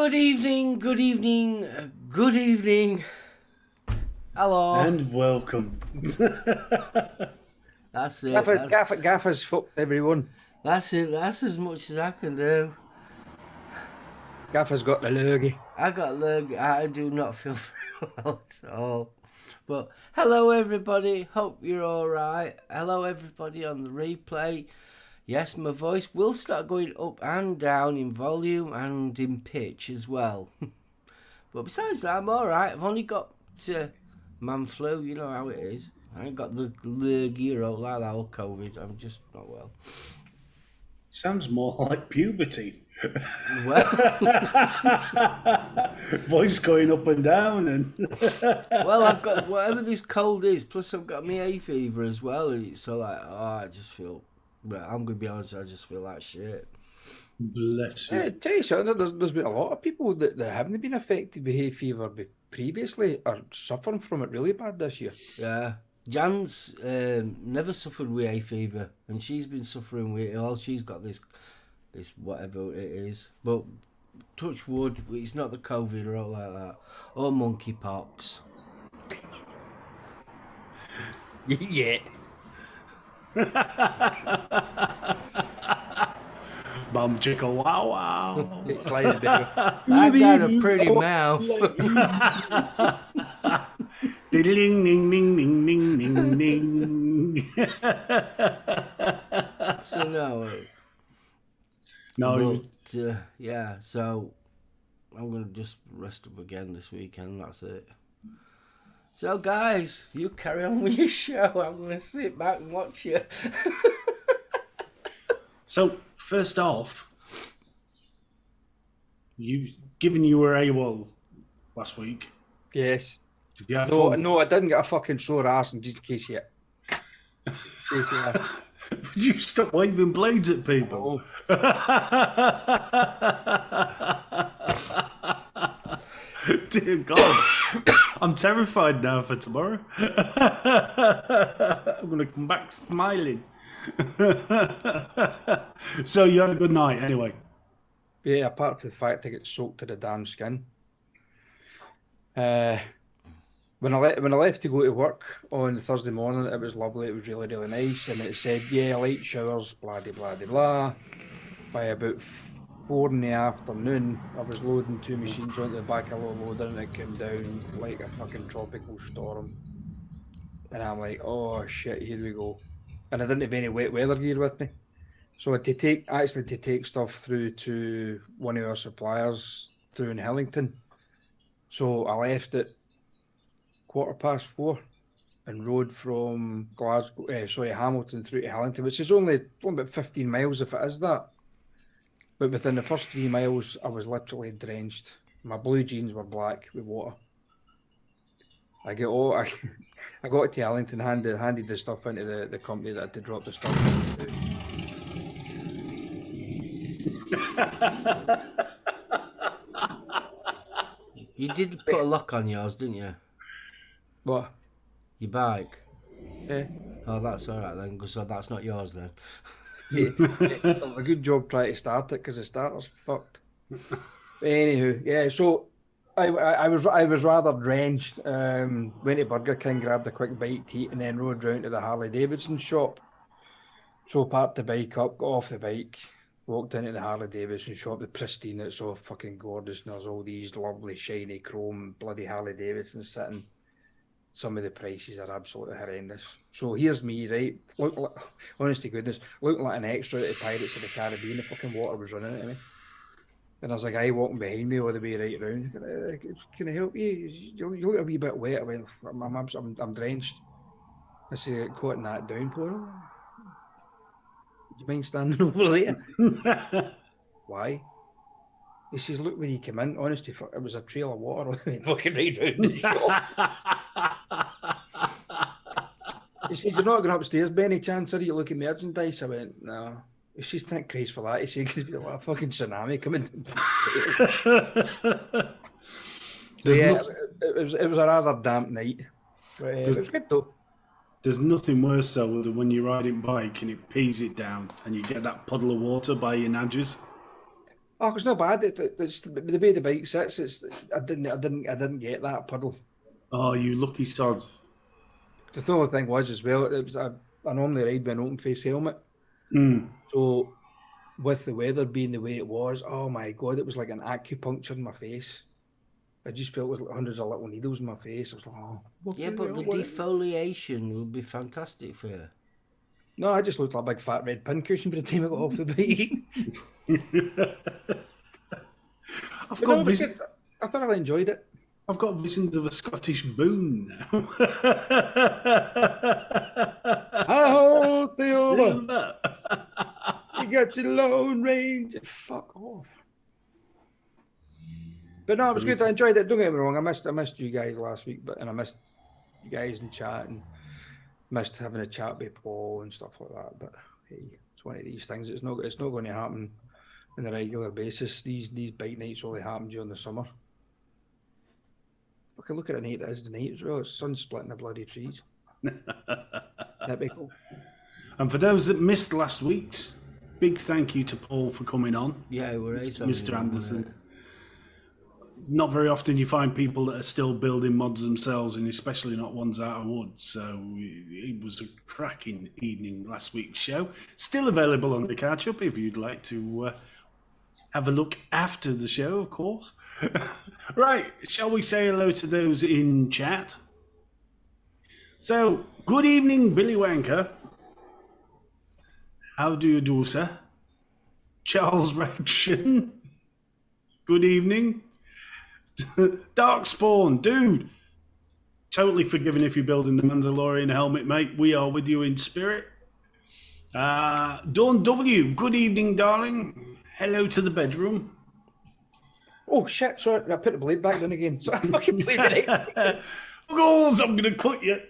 Good evening, good evening, good evening. Hello. And welcome. That's it. Gaffer's fucked everyone. That's it. That's as much as I can do. Gaffer's got the lurgy. I got lurgy. I do not feel very well at all. But hello everybody. Hope you're all right. Hello everybody on the replay. Yes, my voice will start going up and down in volume and in pitch as well. But besides that, I'm all right. I've only got man flu. You know how it is. I ain't got the lurgy or all like that or COVID. I'm just not well. Sounds more like puberty. Well, voice going up and down, and well, I've got whatever this cold is. Plus, I've got my hay fever as well, and it's so like, I just feel. Well, I'm gonna be honest. I just feel like shit. bless you. Yeah, tell you something, there's been a lot of people that haven't been affected by hay fever previously are suffering from it really bad this year. Yeah. Jan's never suffered with hay fever, and she's been suffering with it all. She's got this whatever it is. But touch wood, it's not the COVID or all like that. Or monkeypox. Yeah. Bum chicka wow wow. It's like a bit of, I got a pretty mouth. Ding ding ding ding ding ding ding. So No, but, yeah, so I'm going to just rest up again this weekend, that's it. So guys, you carry on with your show, I'm going to sit back and watch you. So first off, given you were AWOL last week, yes. did you have No, fun? no, I didn't get a fucking sore ass, and just in case you. Would you stop waving blades at people? Dear God, I'm terrified now for tomorrow. I'm going to come back smiling. So you had a good night anyway. Yeah, apart from the fact I get soaked to the damn skin. When I left to go to work on Thursday morning, it was lovely. It was really, really nice, and it said, "Yeah, light showers, blah de blah de blah." By about 4 in the afternoon, I was loading 2 machines onto the back of a loader, and it came down like a fucking tropical storm. And I'm like, "Oh shit, here we go!" And I didn't have any wet weather gear with me, so to take stuff through to one of our suppliers through in Hillington. So I left at 4:15 and rode from Hamilton through to Hillington, which is only about 15 miles if it is that. But within the first 3 miles, I was literally drenched. My blue jeans were black with water. I got to Hillington, handed the stuff into the company that had to drop the stuff into. You did put a lock on yours, didn't you? What? Your bike? Yeah. Oh, that's all right then, so that's not yours then. Yeah. A good job trying to start it because the starter's fucked. Anywho, yeah, so I was rather drenched. Went to Burger King, grabbed a quick bite to eat, and then rode round to the Harley Davidson shop. So parked the bike up, got off the bike, walked into the Harley Davidson shop, the pristine, it's so fucking gorgeous, and there's all these lovely shiny chrome bloody Harley Davidsons sitting. Some of the prices are absolutely horrendous. So here's me, right? Honest to goodness, looking like an extra at the Pirates of the Caribbean. The fucking water was running at me. And there's a guy walking behind me all the way right round. Can I help you? You look a wee bit wet. I went, I'm drenched. I said, caught in that downpour. Do you mind standing over there? Why? He says, look when you come in. Honestly, it was a trail of water all the way fucking right round the shop. He says, you're not going upstairs by any chance, are you? Look at merchandise. I went, no. He says, thank Christ for that. He said, because there's a fucking tsunami coming. It was a rather damp night. But, it was good though. There's nothing worse though than when you're riding bike and it pees it down and you get that puddle of water by your nudges. Oh, it's not bad. It's the way the bike sits. I didn't get that puddle. Oh, you lucky sod. The only thing was as well. I normally ride with an open face helmet. Mm. So with the weather being the way it was, oh my god, it was like an acupuncture in my face. I just felt it was like hundreds of little needles in my face. I was like, oh. Yeah, but the defoliation would be fantastic for you. No, I just looked like a big fat red pincushion by the time I got off the bike. I thoroughly enjoyed it. I've got visions of a Scottish boon now. Oh, Silver! You got your Lone Ranger. Fuck off. But no, it was good. I enjoyed it. Don't get me wrong. I missed you guys last week, and I missed you guys in chat and missed having a chat with Paul and stuff like that. But hey, it's one of these things. It's not going to happen on a regular basis. These bike nights only happen during the summer. Okay, look at the night it is tonight as well. It's sun splitting the bloody trees. That'd be cool. And for those that missed last week's, big thank you to Paul for coming on. Yeah, we're Mr. Anderson. Not very often you find people that are still building mods themselves, and especially not ones out of wood. So it was a cracking evening last week's show. Still available on the catch up if you'd like to have a look after the show, of course. Right, shall we say hello to those in chat? So, good evening, Billy Wanker. How do you do, sir? Charles Rection. Good evening. Darkspawn, dude. Totally forgiven if you're building the Mandalorian helmet, mate. We are with you in spirit. Dawn W, good evening, darling. Hello to the bedroom. Oh shit! Sorry, I put the blade back down again. So I fucking played it right. Goals, I'm gonna cut you.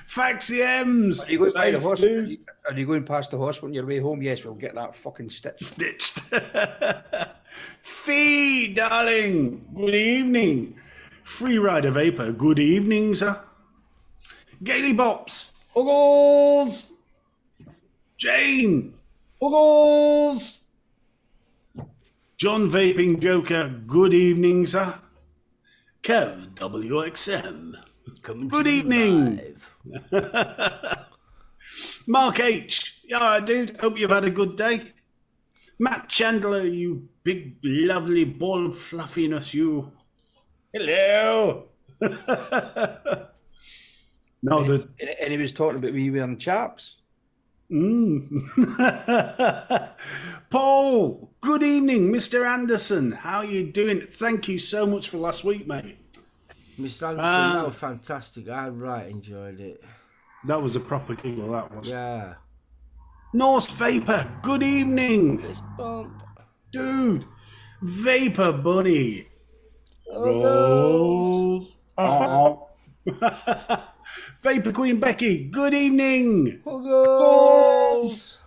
Faxi M's. Are you going by the hospital? Are you going past the hospital on your way home? Yes, we'll get that fucking stitched. Fee, darling. Good evening. Freerider Vapor. Good evening, sir. Gaily Bops. Huggles. Jane. Huggles. John Vaping Joker. Good evening, sir. Kev WXM. Good evening. Mark H. You all right, dude? Hope you've had a good day. Matt Chandler, you big, lovely ball of fluffiness, you. Hello. No, and he was talking about me wearing chaps. Paul, good evening, Mr. Anderson. How are you doing? Thank you so much for last week, mate. Mr. Anderson, that was fantastic. I enjoyed it. That was a proper giggle, that was. Yeah. Norse Vapor, good evening. Fist bump. Dude, Vapor Bunny. Rolls. Vapor Queen Becky, good evening. Rolls.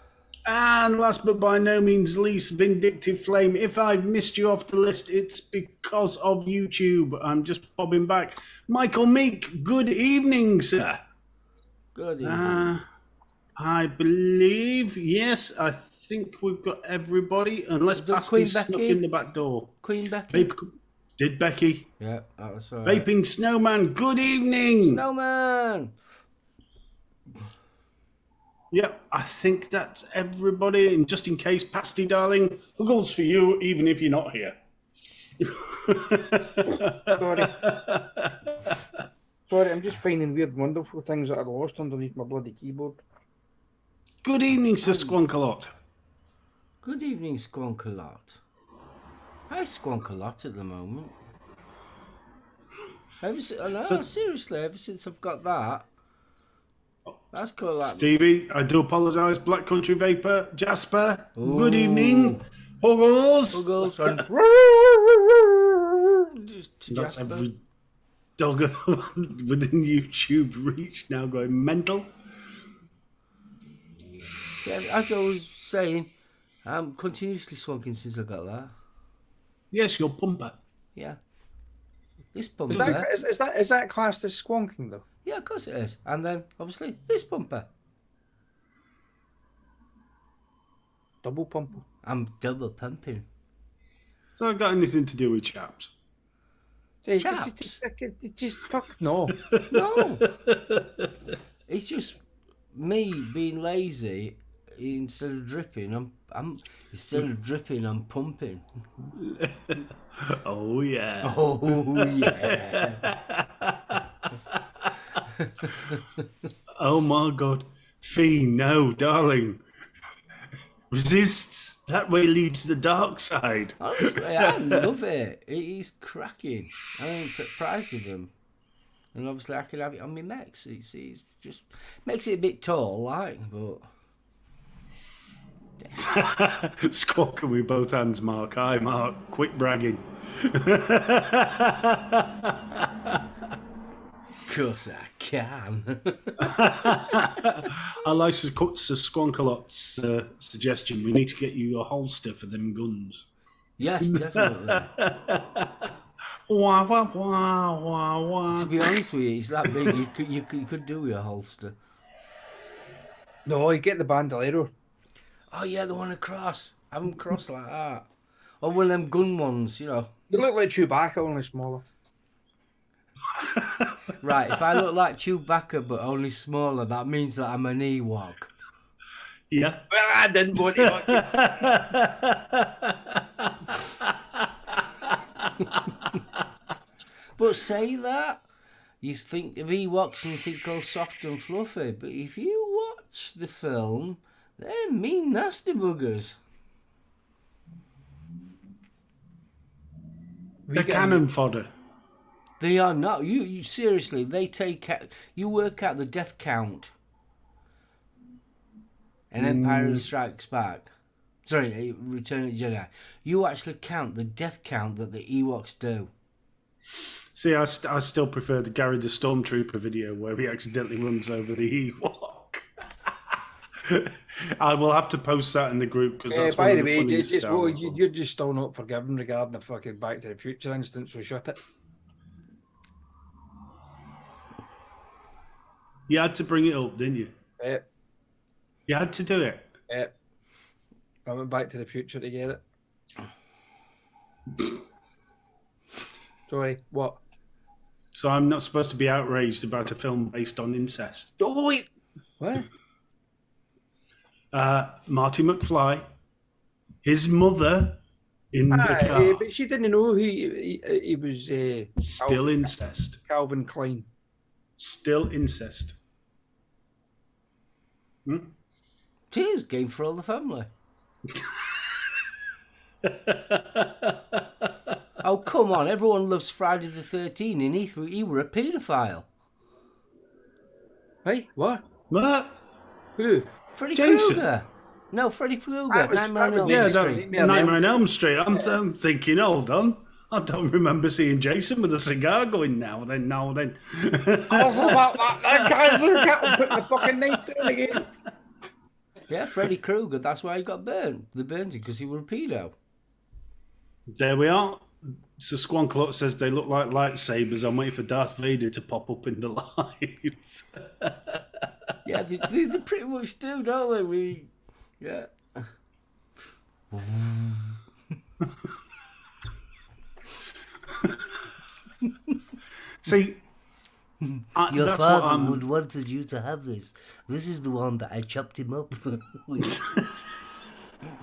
And last but by no means least, Vindictive Flame. If I've missed you off the list, it's because of YouTube. I'm just bobbing back. Michael Meek, good evening, sir. Good evening. I believe, yes, I think we've got everybody, unless Basti snuck in the back door. Queen Becky? Did Becky? Yeah, that was all right. Vaping Snowman, good evening. Snowman! Yeah, I think that's everybody. And just in case, Pasty, darling, huggles for you, even if you're not here. Sorry, I'm just finding weird, wonderful things that I lost underneath my bloody keyboard. Good evening, Sir Squonkalot. Good evening, Squonkalot. I Squonkalot at the moment. Seriously, ever since I've got that, that's cool. Like... Stevie, I do apologise. Black Country Vapor, Jasper, good evening. Huggles. Huggles. That's every dog within YouTube reach now going mental. Yeah, as I was saying, I'm continuously swanking since I got that. Yes, your bumper. Yeah. This bumper. Is that classed as squonking though? Yeah, of course it is. And then, obviously, this bumper. double pumping. I'm double pumping. So I got anything to do with chaps? Chaps? Just fuck no. No. It's just me being lazy. Instead of dripping, I'm pumping. Oh yeah. Oh yeah. Oh my God. Fee, no, darling. Resist. That way leads to the dark side. Honestly, I love it. It is cracking. I mean, for the price of them. And obviously I could have it on my mechs. It's just makes it a bit tall, like, but... Squawking with both hands, Mark. Aye, Mark. Quit bragging. Of course I can. I like Sir Squonkalot's suggestion. We need to get you a holster for them guns. Yes, definitely. Wah, wah, wah, wah, wah. To be honest with you, it's that big. You could do with a holster. No, you get the bandolero. Oh yeah, the one across. Have them cross like that. Or one of them gun ones, you know. You look like Chewbacca, only smaller. Right, if I look like Chewbacca but only smaller, that means that I'm an Ewok. Yeah. Well, I didn't want to. But say that, you think of Ewoks and you think all soft and fluffy, but if you watch the film, they're mean, nasty buggers. They're cannon fodder. They are not. You seriously, they take out, you work out the death count. And Empire Strikes Back. Sorry, Return of the Jedi. You actually count the death count that the Ewoks do. See, I still prefer the Gary the Stormtrooper video where he accidentally runs over the Ewok. I will have to post that in the group because that's by one the of the way, funniest just, Star well, Wars you're just still not forgiven regarding the fucking Back to the Future instance, so shut it. You had to bring it up, didn't you? Yeah. You had to do it. Yeah. I went Back to the Future to get it. Sorry, what? So I'm not supposed to be outraged about a film based on incest. Oh, wait. What? Marty McFly, his mother in the car. But she didn't know he was... Still incest. Calvin Klein. Still incest. Cheers, game for all the family. Oh, come on. Everyone loves Friday the 13th and he were a paedophile. Hey, what? What? Who? Freddy Jason. Krueger. No, Freddy Krueger. That was- Nightmare on that Elm was- Street. Nightmare on Elm Street. I'm thinking, hold on. I don't remember seeing Jason with a cigar going now then. Also about that guy's putting the fucking knife down again. Yeah, Freddy Krueger. That's why he got burnt. They burnt him because he was a pedo. There we are. So Squonklot says they look like lightsabers. I'm waiting for Darth Vader to pop up in the live. Yeah, they pretty much do, don't they? Yeah. See, Your that's father what I'm... would wanted you to have this. This is the one that I chopped him up with.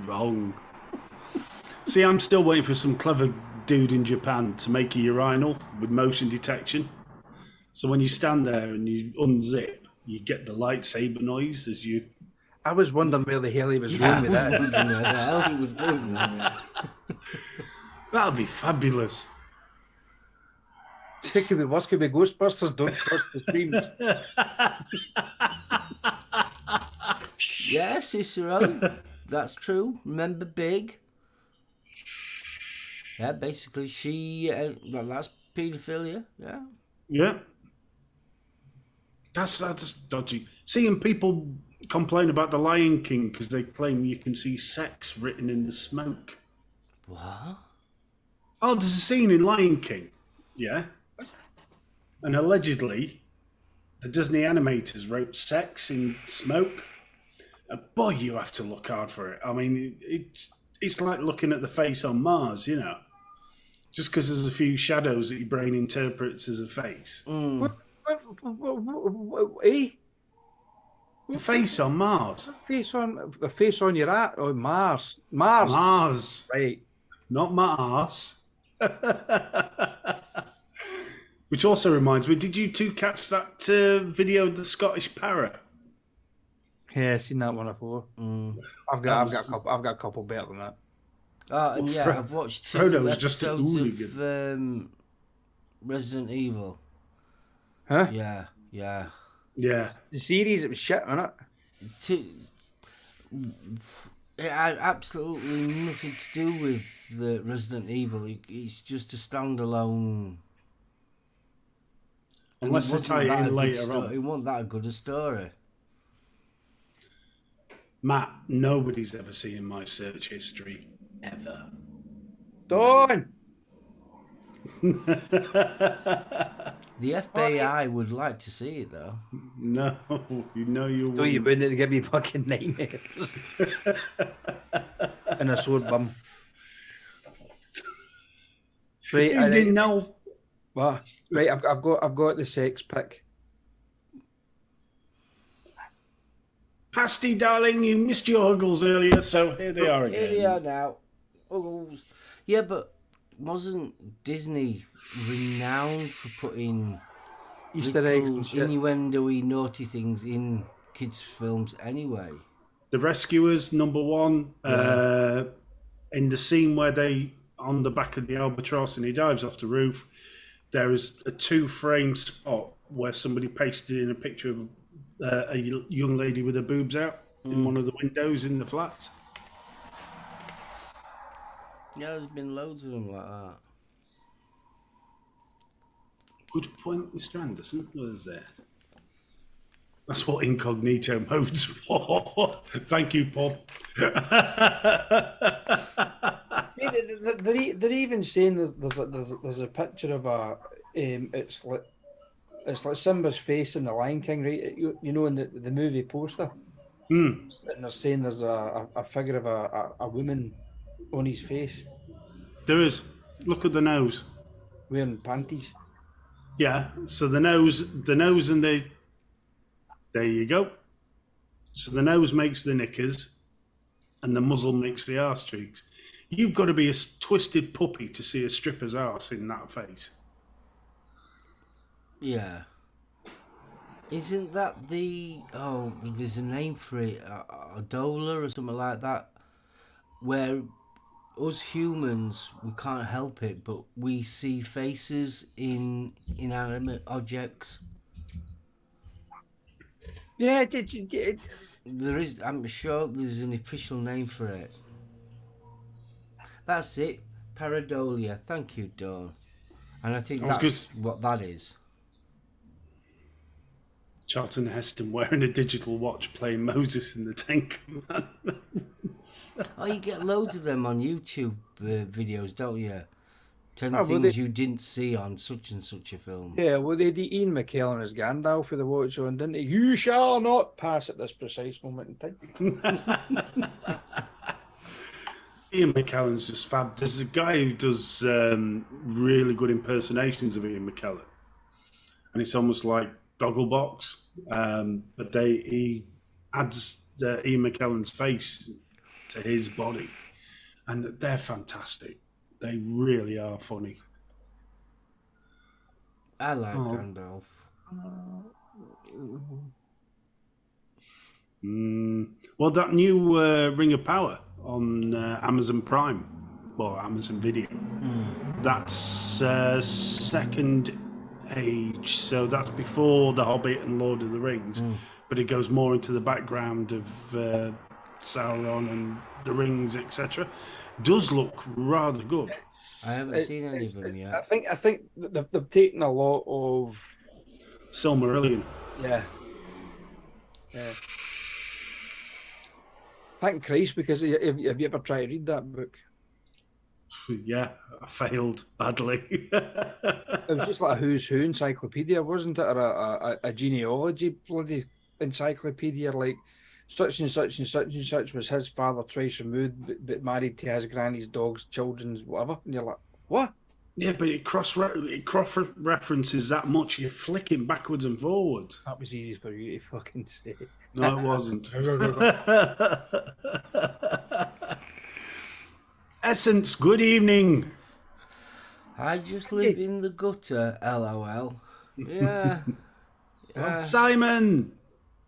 Wrong. See, I'm still waiting for some clever dude in Japan to make a urinal with motion detection. So when you stand there and you unzip, you get the lightsaber noise as you... I was wondering where the hell he was going with that. wondering where the hell he was going with that. That'll be fabulous. It could be worse, could be Ghostbusters, don't trust the streams. Yeah, Cicero. That's true. Remember Big? Yeah, basically she... that's paedophilia, yeah. Yeah. That's dodgy. Seeing people complain about The Lion King because they claim you can see sex written in the smoke. What? Oh, there's a scene in Lion King. Yeah. And allegedly, the Disney animators wrote sex in smoke. Boy, you have to look hard for it. I mean, it's like looking at the face on Mars, you know. Just because there's a few shadows that your brain interprets as a face. Eh? The face on Mars. A face on your at on Mars. Mars. Mars. Right. Not my arse. Which also reminds me, did you two catch that video of the Scottish parrot? Yeah, I've seen that one before. I've got a couple better than that. Oh, and yeah, I've watched two Frodo was just a episodes of Resident Evil. Huh? Yeah. Yeah. The series, it was shit, wasn't it? It had absolutely nothing to do with the Resident Evil. It's just a standalone. Unless they tie it in later on. It wasn't that good a story. Matt, nobody's ever seen my search history. Ever. Dawn! The FBI would like to see it, though. No, you know you No, you wouldn't give me fucking nightmares. And a sore bum. Right, You didn't know. What? Right, I've got the sex pic. Pasty, darling, you missed your huggles earlier, so here they are again. Here they are now. Uggles. Yeah, but wasn't Disney renowned for putting Easter eggs and shit. innuendo-y naughty things in kids' films anyway? The Rescuers, number one, in the scene where they, on the back of the albatross and he dives off the roof, there is a 2-frame spot where somebody pasted in a picture of a young lady with her boobs out in one of the windows in the flats. Yeah, there's been loads of them like that. Good point, Mr. Anderson. What is that? That's what incognito mode's for. Thank you, Paul. They're even saying there's a picture of a it's like Simba's face in the Lion King, right? You know, in the movie poster. And they're saying there's a figure of a woman on his face There is. Look at the nose. wearing panties. Yeah. So the nose and the. There you go. So the nose makes the knickers, and the muzzle makes the arse cheeks. You've got to be a twisted puppy to see a stripper's arse in that face. Yeah. Isn't that the... Oh, there's a name for it. Adola or something like that. Where us humans, we can't help it, but we see faces in inanimate objects. Yeah, There is... I'm sure there's an official name for it. That's it. Paradolia. Thank you, Dawn. And I think that's what that is. Charlton Heston wearing a digital watch playing Moses in the Ten Commandments. Oh, you get loads of them on YouTube videos, don't you? 10 well, things you didn't see on such and such a film. Yeah, well, they did Ian McKellen as Gandalf for the watch on, didn't they? You shall not pass at this precise moment in time. Ian McKellen's just fab. There's a guy who does really good impersonations of Ian McKellen, and it's almost like Gogglebox, but he adds Ian McKellen's face to his body, and they're fantastic. They really are funny. I like Gandalf. Well, that new Ring of Power on Amazon Prime, or Amazon Video, that's Second Age, so that's before The Hobbit and Lord of the Rings, but it goes more into the background of Sauron and the rings, etc. Does look rather good. I haven't seen any of them yet. I think they've taken a lot of Silmarillion. yeah. Thank Christ, because have you ever tried to read that book? Yeah, I failed badly. It was just like a who's who encyclopedia, wasn't it? Or a genealogy bloody encyclopedia. Like such and such and such and such was his father twice removed, but married to his granny's dogs, children's, whatever. And you're like, what? Yeah, but it cross references that much. You're flicking backwards and forwards. That was easy for you to fucking say. No, it wasn't. Essence, good evening. I just live in the gutter, LOL. Yeah. Simon,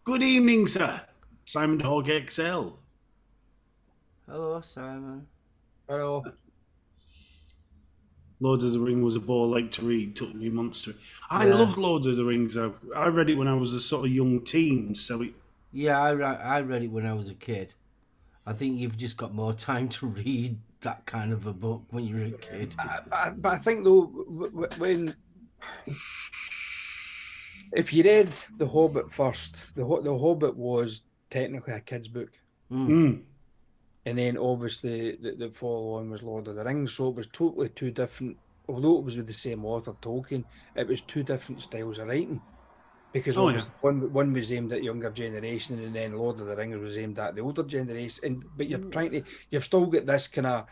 good evening, sir. Simon Dog XL. Hello, Simon. Hello. Lord of the Rings was a bore like to read. Took me months to. I loved Lord of the Rings though. I read it when I was a sort of young teen, so it. Yeah, I read it when I was a kid. I think you've just got more time to read that kind of a book when you're a kid. But I think though, when if you read The Hobbit first, the Hobbit was technically a kid's book, and then obviously the follow-on was Lord of the Rings. So it was totally two different. Although it was with the same author, Tolkien, it was two different styles of writing. Because one was aimed at younger generation, and then Lord of the Rings was aimed at the older generation. But you've still got this kind of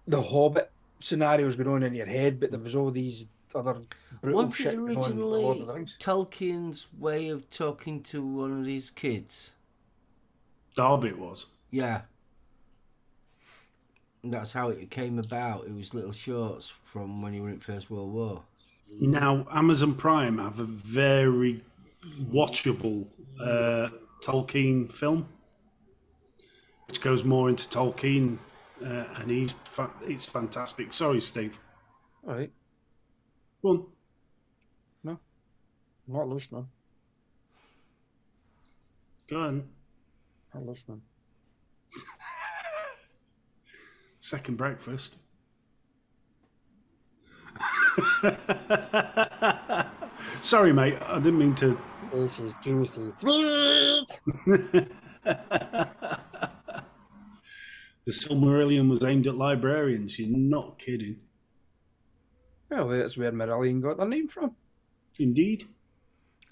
the Hobbit scenarios going on in your head, but there was all these other brutal Wasn't shit it going on in Lord of the originally Rings. Tolkien's way of talking to one of his kids? Darby was. Yeah. And that's how it came about. It was little shorts from when he were in First World War. Now, Amazon Prime have a very watchable Tolkien film, which goes more into Tolkien, and it's fantastic. Sorry, Steve. All right. Go on. No, I'm not listening. Go on. Not listening. Second breakfast. Sorry, mate. I didn't mean to. This is juicy. The Silmarillion was aimed at librarians. You're not kidding. Well, that's where Marillion got their name from. Indeed.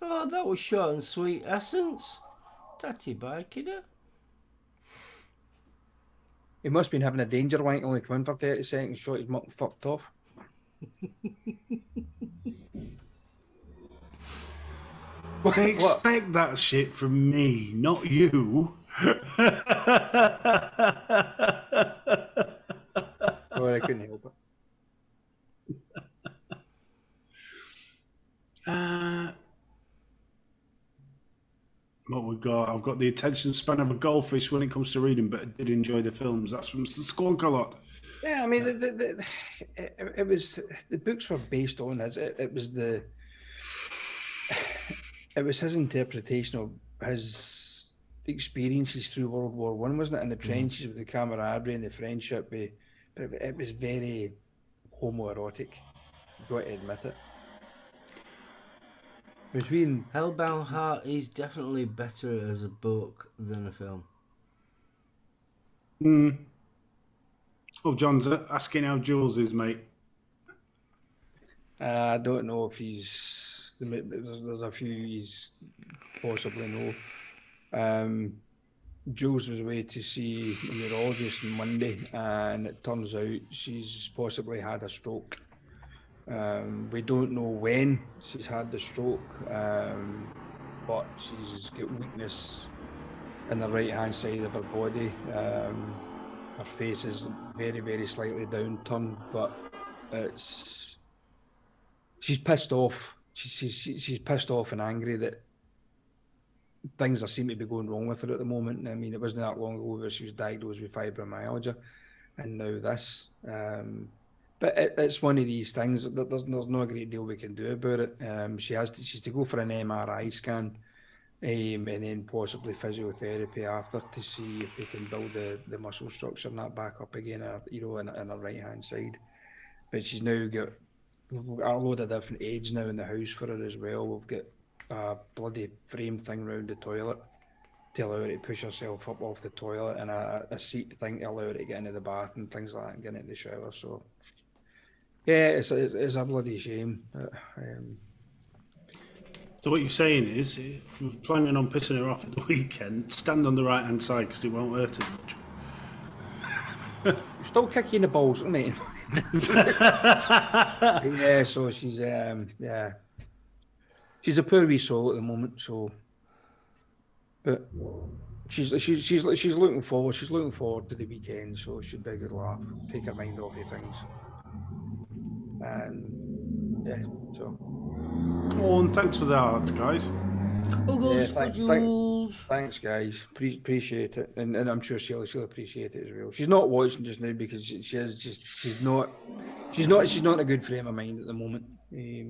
Oh, that was short and sweet, Essence. Tatty bye, kiddo. He must have been having a danger wank, only come in for 30 seconds, shot his muck fucked off. They expect that shit from me, not you. Oh, I couldn't help it. What we got? I've got the attention span of a goldfish when it comes to reading, but I did enjoy the films. That's from Squonkalot. Yeah, I mean, it was the books were based on it was his interpretation of his experiences through World War One, wasn't it? In the trenches with the camaraderie and the friendship, but it was very homoerotic. You've got to admit it. Between Hellbound Heart is definitely better as a book than a film. Oh, John's asking how Jules is, mate. I don't know if there's a few he's possibly know. Jules was away to see a neurologist on Monday, and it turns out she's possibly had a stroke. We don't know when she's had the stroke, but she's got weakness in the right hand side of her body. Her face is very, very slightly downturned, but she's pissed off. She's pissed off and angry that things seem to be going wrong with her at the moment. I mean, it wasn't that long ago where she was diagnosed with fibromyalgia, and now this. But it's one of these things that there's no great deal we can do about it. She's to go for an MRI scan, and then possibly physiotherapy after to see if they can build the muscle structure and that back up again, in her right hand side. But she's now got a load of different aids now in the house for her as well. We've got a bloody frame thing round the toilet to allow her to push herself up off the toilet, and a seat thing to allow her to get into the bath and things like that and get into the shower. So yeah, it's a bloody shame. So what you're saying is, if you're planning on pissing her off at the weekend, stand on the right-hand side because it won't hurt her much. Still kicking the balls, isn't it? Yeah, so she's she's a poor wee soul at the moment. So, but she's looking forward. She's looking forward to the weekend. So it should be a good laugh. Take her mind off of things. And yeah, so. Oh, and thanks for that, guys. Uggles for Jules. Thanks, guys. Appreciate it, and I'm sure she'll appreciate it as well. She's not watching just now because she's not in a good frame of mind at the moment. Yeah.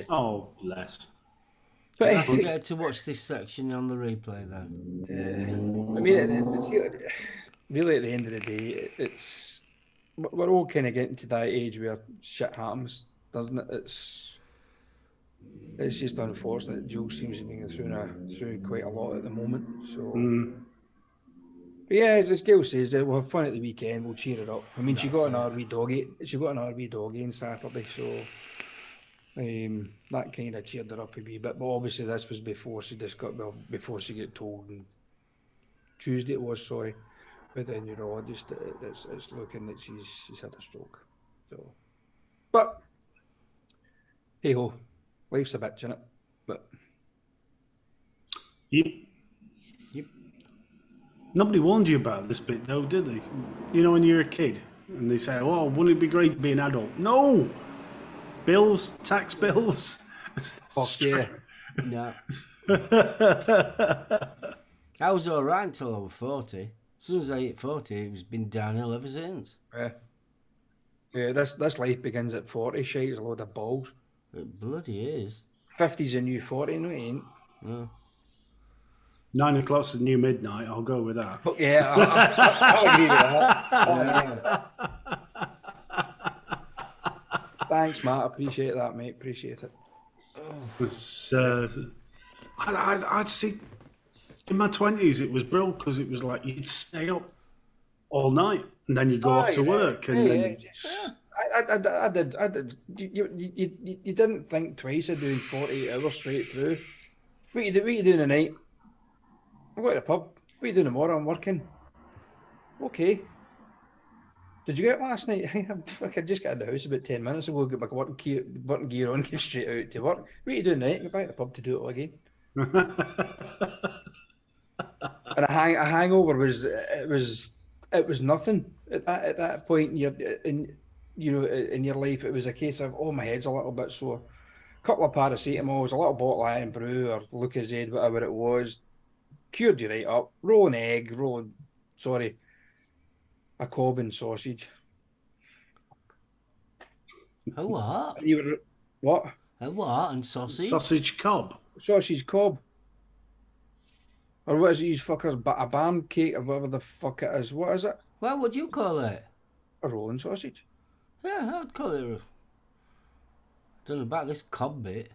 Oh, bless. But I forget to watch this section on the replay then. I mean, really at the end of the day, we're all kind of getting to that age where shit happens, doesn't it? It's just unfortunate that Jules seems to be going through quite a lot at the moment. So, but yeah, as Gail says, we'll have fun at the weekend. We'll cheer it up. I mean, she got an RV doggy. She got an RV doggy on Saturday, so that kind of cheered her up a wee bit. But obviously, this was before she before she got told. And Tuesday it was, sorry, by the neurologist. It's looking that she's had a stroke. So, but hey ho. Life's a bitch, innit? But Yep. Nobody warned you about this bit, though, did they? You know, when you're a kid and they say, "Oh, wouldn't it be great to be an adult?" No, bills, tax bills. fuck yeah. No. I was all right until I was 40. As soon as I hit 40, it's been downhill ever since. Yeah. This life begins at 40. Shite is a load of balls. It bloody is. 50's a new 40, no, it ain't. No. 9 o'clock's the new midnight. I'll go with that. But yeah, I'll agree with that. Thanks, Matt. Appreciate that, mate. Appreciate it. It's, I'd see. In my 20s, it was brilliant because it was like you'd stay up all night and then you go off to work and then. I did. You didn't think twice of doing 48 hours straight through. What you doing tonight? I'm going to the pub. What are you doing tomorrow? I'm working. Okay. Did you get last night? I just got out of the house about 10 minutes ago. Get my working gear on, get straight out to work. What are you doing tonight? Go back to the pub to do it all again. And a hangover was nothing at that point in your life. It was a case of, oh, my head's a little bit sore. A couple of paracetamols, a little bottle of Iron Brew or Lucozade, whatever it was, cured you right up. A Cobb and sausage. A what? And you were what? A what? And sausage? Sausage Cobb. Sausage Cobb. Or what is it, you fuckers? A barn cake or whatever the fuck it is. What is it? What would you call it? A rolling sausage. Yeah, I would call it a... Don't know about this Cobb bit.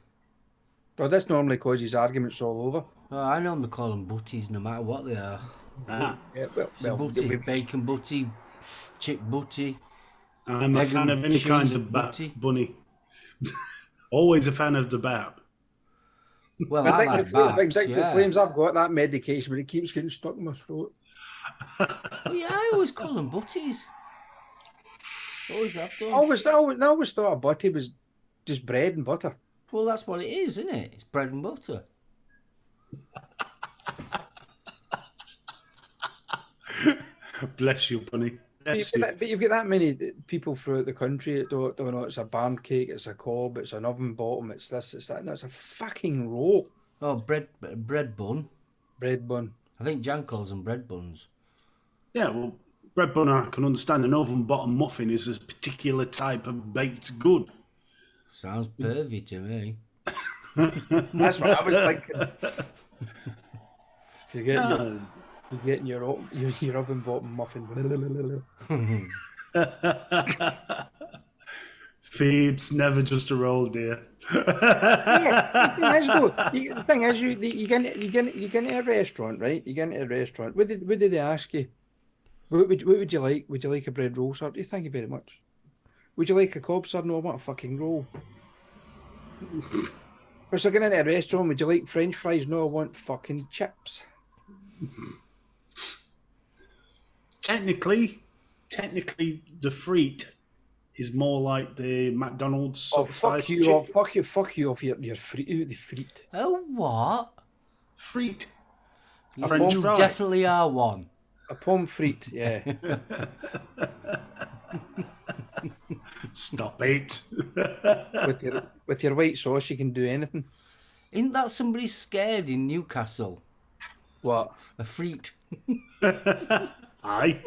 Well, this normally causes arguments all over. Oh, I normally call them butties no matter what they are. Ah. Yeah, Butty, bacon butty, chick butty. I'm a fan of any kind of bunny. Always a fan of the bap. Well, I like baps, yeah. Claims I've got that medication, but it keeps getting stuck in my throat. Well, yeah, I always call them butties. Always have to. I always thought a butty was just bread and butter. Well, that's what it is, isn't it? It's bread and butter. Bless you, bunny. But you've got that many people throughout the country that don't know it's a barn cake, it's a Cobb, it's an oven bottom, it's this, it's that. No, it's a fucking roll. Oh, bread bun. Bread bun. I think Jan calls them bread buns. Yeah, well, bread bun I can understand. An oven bottom muffin is a particular type of baked good. Sounds pervy to me. That's what I was thinking. You're getting your oven bottom muffin. Feed's never just a roll, dear. The thing is, you get into a restaurant, right? You get into a restaurant. What did they ask you? What would you like? Would you like a bread roll, sir? Thank you very much. Would you like a Cobb, sir? No, I want a fucking roll. So going into a restaurant, would you like French fries? No, I want fucking chips. Technically, the frite is more like the McDonald's Oh, sort of fuck size you chip. off, fuck you off your frite, the frite. Oh, what? Frite. You French fry. definitely are one. A pomme frite, yeah. Stop it. with your white sauce, you can do anything. Isn't that somebody scared in Newcastle? What? A freak. Aye.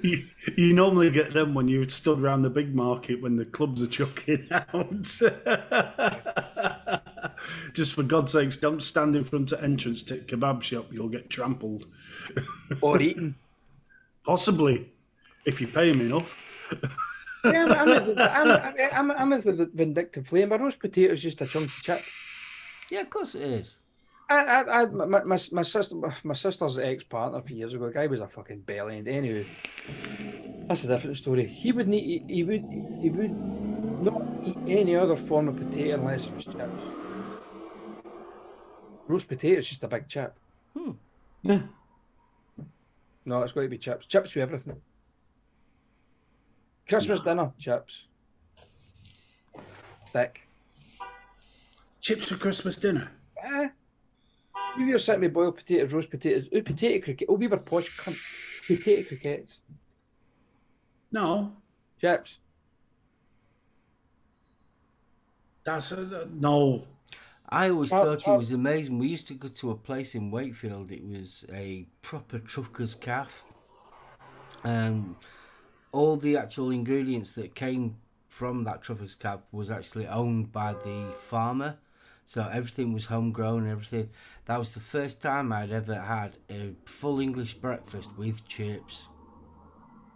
you normally get them when you stood around the big market when the clubs are chucking out. Just for God's sakes, don't stand in front of entrance to a kebab shop. You'll get trampled. Or eaten. Possibly, if you pay him enough. Yeah, I'm with the vindictive flame. My roast potato is just a chunky chip. Yeah, of course it is. My sister's ex-partner a few years ago, the guy was a fucking bellend. Anyway, that's a different story. He would not eat any other form of potato unless it was chips. Roast potato is just a big chip. Yeah. No, it's got to be chips. Chips with everything. Christmas dinner, chips. Thick. Chips for Christmas dinner. We were sitting with boiled potatoes, roast potatoes, potato cricket. Oh, we were posh cunt. Potato crickets. No, Chips. that's no. I always thought it was amazing. We used to go to a place in Wakefield. It was a proper trucker's cafe. All the actual ingredients that came from that trucker's cafe was actually owned by the farmer. So everything was homegrown and everything. That was the first time I'd ever had a full English breakfast with chips.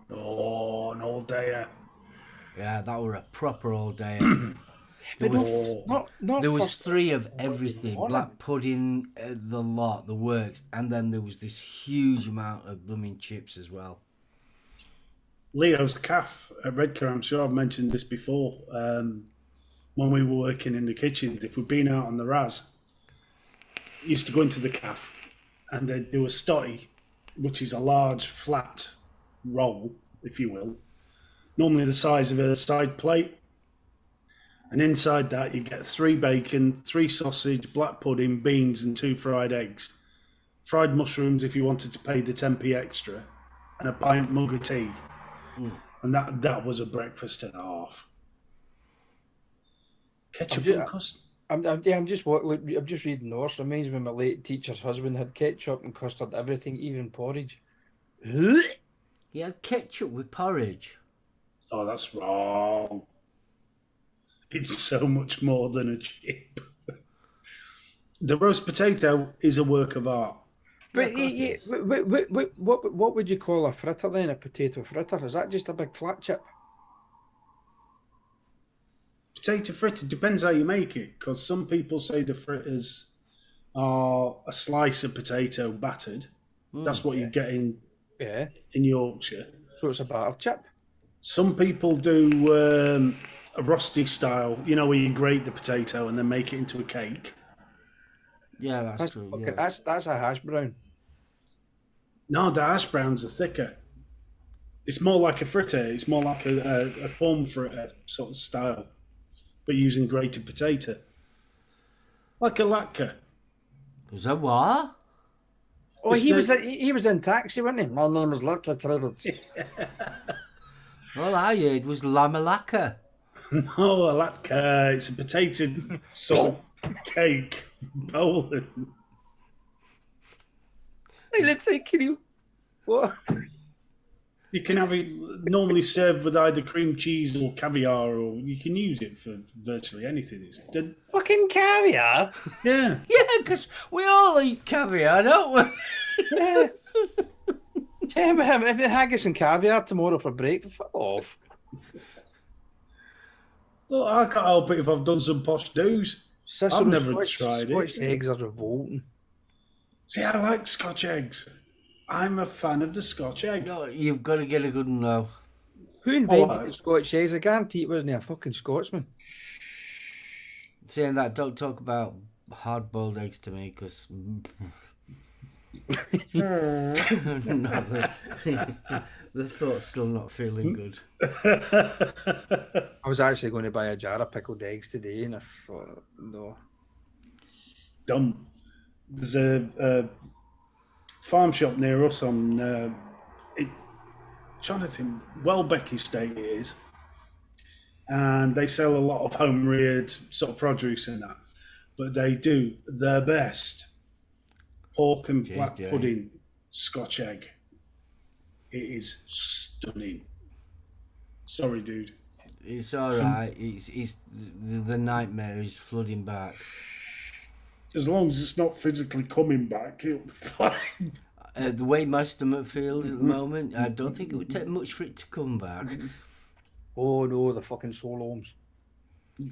Oh, an all dayer. Yeah, that were a proper all day. But There was 3 of everything. Black pudding, the lot, the works. And then there was this huge amount of blooming chips as well. Leo's Calf at Redcar, I'm sure I've mentioned this before. When we were working in the kitchens, if we'd been out on the Raz, used to go into the calf and they'd do a stotty, which is a large flat roll, if you will, normally the size of a side plate. And inside that, you get 3 bacon, 3 sausage, black pudding, beans, and 2 fried eggs. Fried mushrooms if you wanted to pay the 10p extra, and a pint mug of tea. And that was a breakfast and a half. Ketchup and custard. I'm just reading Norse. Reminds me of my late teacher's husband had ketchup and custard, everything, even porridge. He had ketchup with porridge. Oh, that's wrong. It's so much more than a chip. The roast potato is a work of art. But what would you call a fritter then? A potato fritter? Is that just a big flat chip? Potato fritter depends how you make it, because some people say the fritters are a slice of potato battered. That's what you get in Yorkshire. So it's a batter chip. Some people do a rusty style, you know, where you grate the potato and then make it into a cake. Yeah, that's true. Okay, Yeah. that's a hash brown. No, the hash browns are thicker. It's more like a fritter. It's more like a corn fritter sort of style, but using grated potato. Like a latke. Was that what? Oh, he was in Taxi, wasn't he? My name is Lucky Credits. All I heard was lamalaka. No, a latke. It's a potato sort of cake. Bowling. Let's say, can you? What? You can have it normally served with either cream cheese or caviar, or you can use it for virtually anything. It's Fucking caviar? yeah. Yeah, because we all eat caviar, don't we? Yeah. Yeah, but having haggis and caviar tomorrow for breakfast. Fuck off. Look, I can't help it if I've done some posh do's. I've never tried Scotch it. eggs are revolting. See, I like Scotch eggs. I'm a fan of the Scotch egg. No, you've got to get a good one though. Who invented the Scotch eggs? I guarantee it wasn't a fucking Scotsman. Saying that, don't talk about hard-boiled eggs to me, because the thought's still not feeling good. I was actually going to buy a jar of pickled eggs today, and I thought, no. Dumb. There's a farm shop near us on trying to think, Beckys State it is, and they sell a lot of home reared sort of produce in that, but they do their best pork and black pudding Scotch egg. It is stunning. Sorry, dude. It's all right. It's the nightmare is flooding back. As long as it's not physically coming back, it'll be fine. The way my stomach feels at the moment, I don't think it would take much for it to come back. Oh no, the fucking SoulOhms.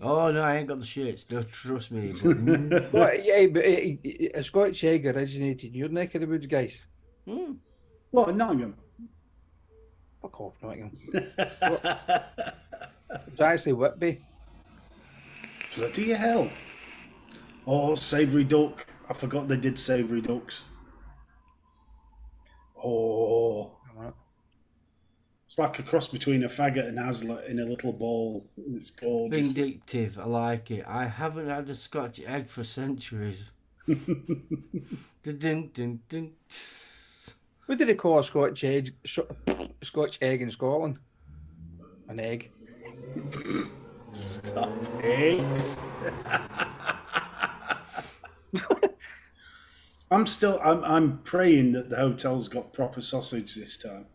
Oh no, I ain't got the shits. Don't trust me. But, Well, yeah, but a Scotch egg originated in your neck of the woods, guys. What, in Nottingham? Fuck off, Nottingham. It's actually Whitby. Bloody hell. Oh, savoury duck. I forgot they did savoury ducks. Oh. It's like a cross between a faggot and Hazlitt in a little bowl. It's gorgeous. vindictive, I like it. I haven't had a Scotch egg for centuries. Dun, dun, dun. What do they call a Scotch egg in Scotland? An egg. Stop eggs. I'm praying that the hotel's got proper sausage this time.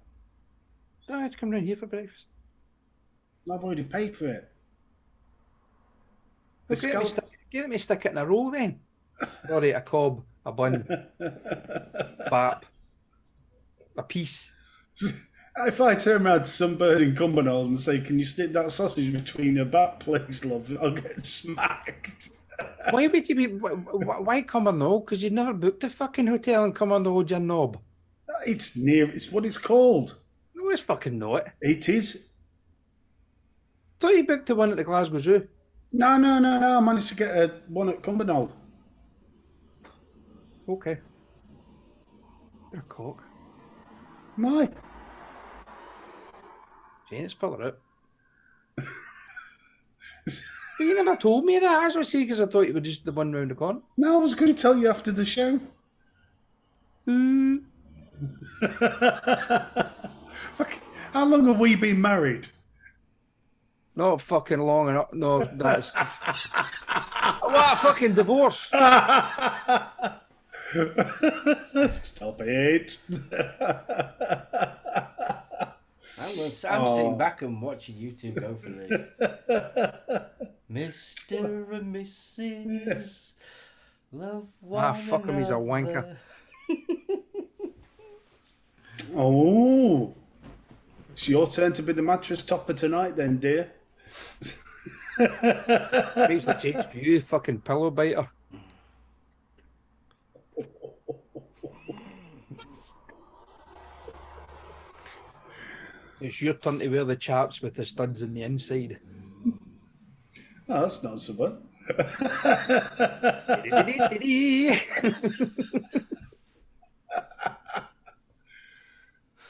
No, I had to come round here for breakfast. I've already paid for it. Well, get me stick it in a roll then. Sorry, a cob, a bun, bap, a piece. If I turn around to some bird in Cumbernauld and say, "Can you stick that sausage between your bat, please, love?" I'll get smacked. Why would you be? Why Cumbernauld? Because you'd never booked a fucking hotel in Cumbernauld, you knob. It's near. It's what it's called. No, it's fucking not. It is. Thought you booked the one at the Glasgow Zoo. No. I managed to get one at Cumbernauld. Okay. You're a cock. Why? Jane, spell it out. But you never told me that. That's what I say, because I thought you were just the one round the corner. No, I was going to tell you after the show. How long have we been married? Not fucking long enough. No, that's... What a fucking divorce. Stop it. I'm sitting back and watching you two go for this. Mr. and Mrs. Love one fuck him, he's a wanker. Oh. It's your turn to be the mattress topper tonight then, dear. Makes the change for you, fucking pillow biter. It's your turn to wear the chaps with the studs in the inside. Oh, that's not so bad.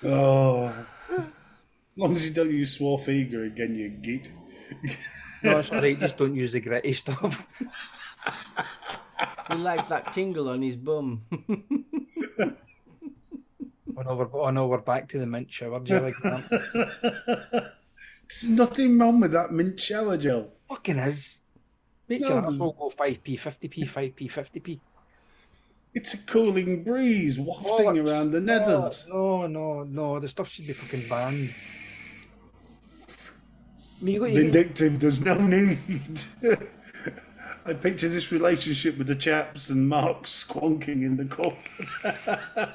Oh. As long as you don't use Swarfiga again, you geek. No, it's alright, just don't use the gritty stuff. We like that tingle on his bum. Oh no, we're back to the mint shower. Do you like that? There's nothing wrong with that mint shower gel. Fucking is. Make sure that's all go 5p, 50p, 5p, 50p. It's a cooling breeze wafting around the nethers. No. The stuff should be fucking banned. I mean, Vindictive, there's no need. I picture this relationship with the chaps and Mark squonking in the corner.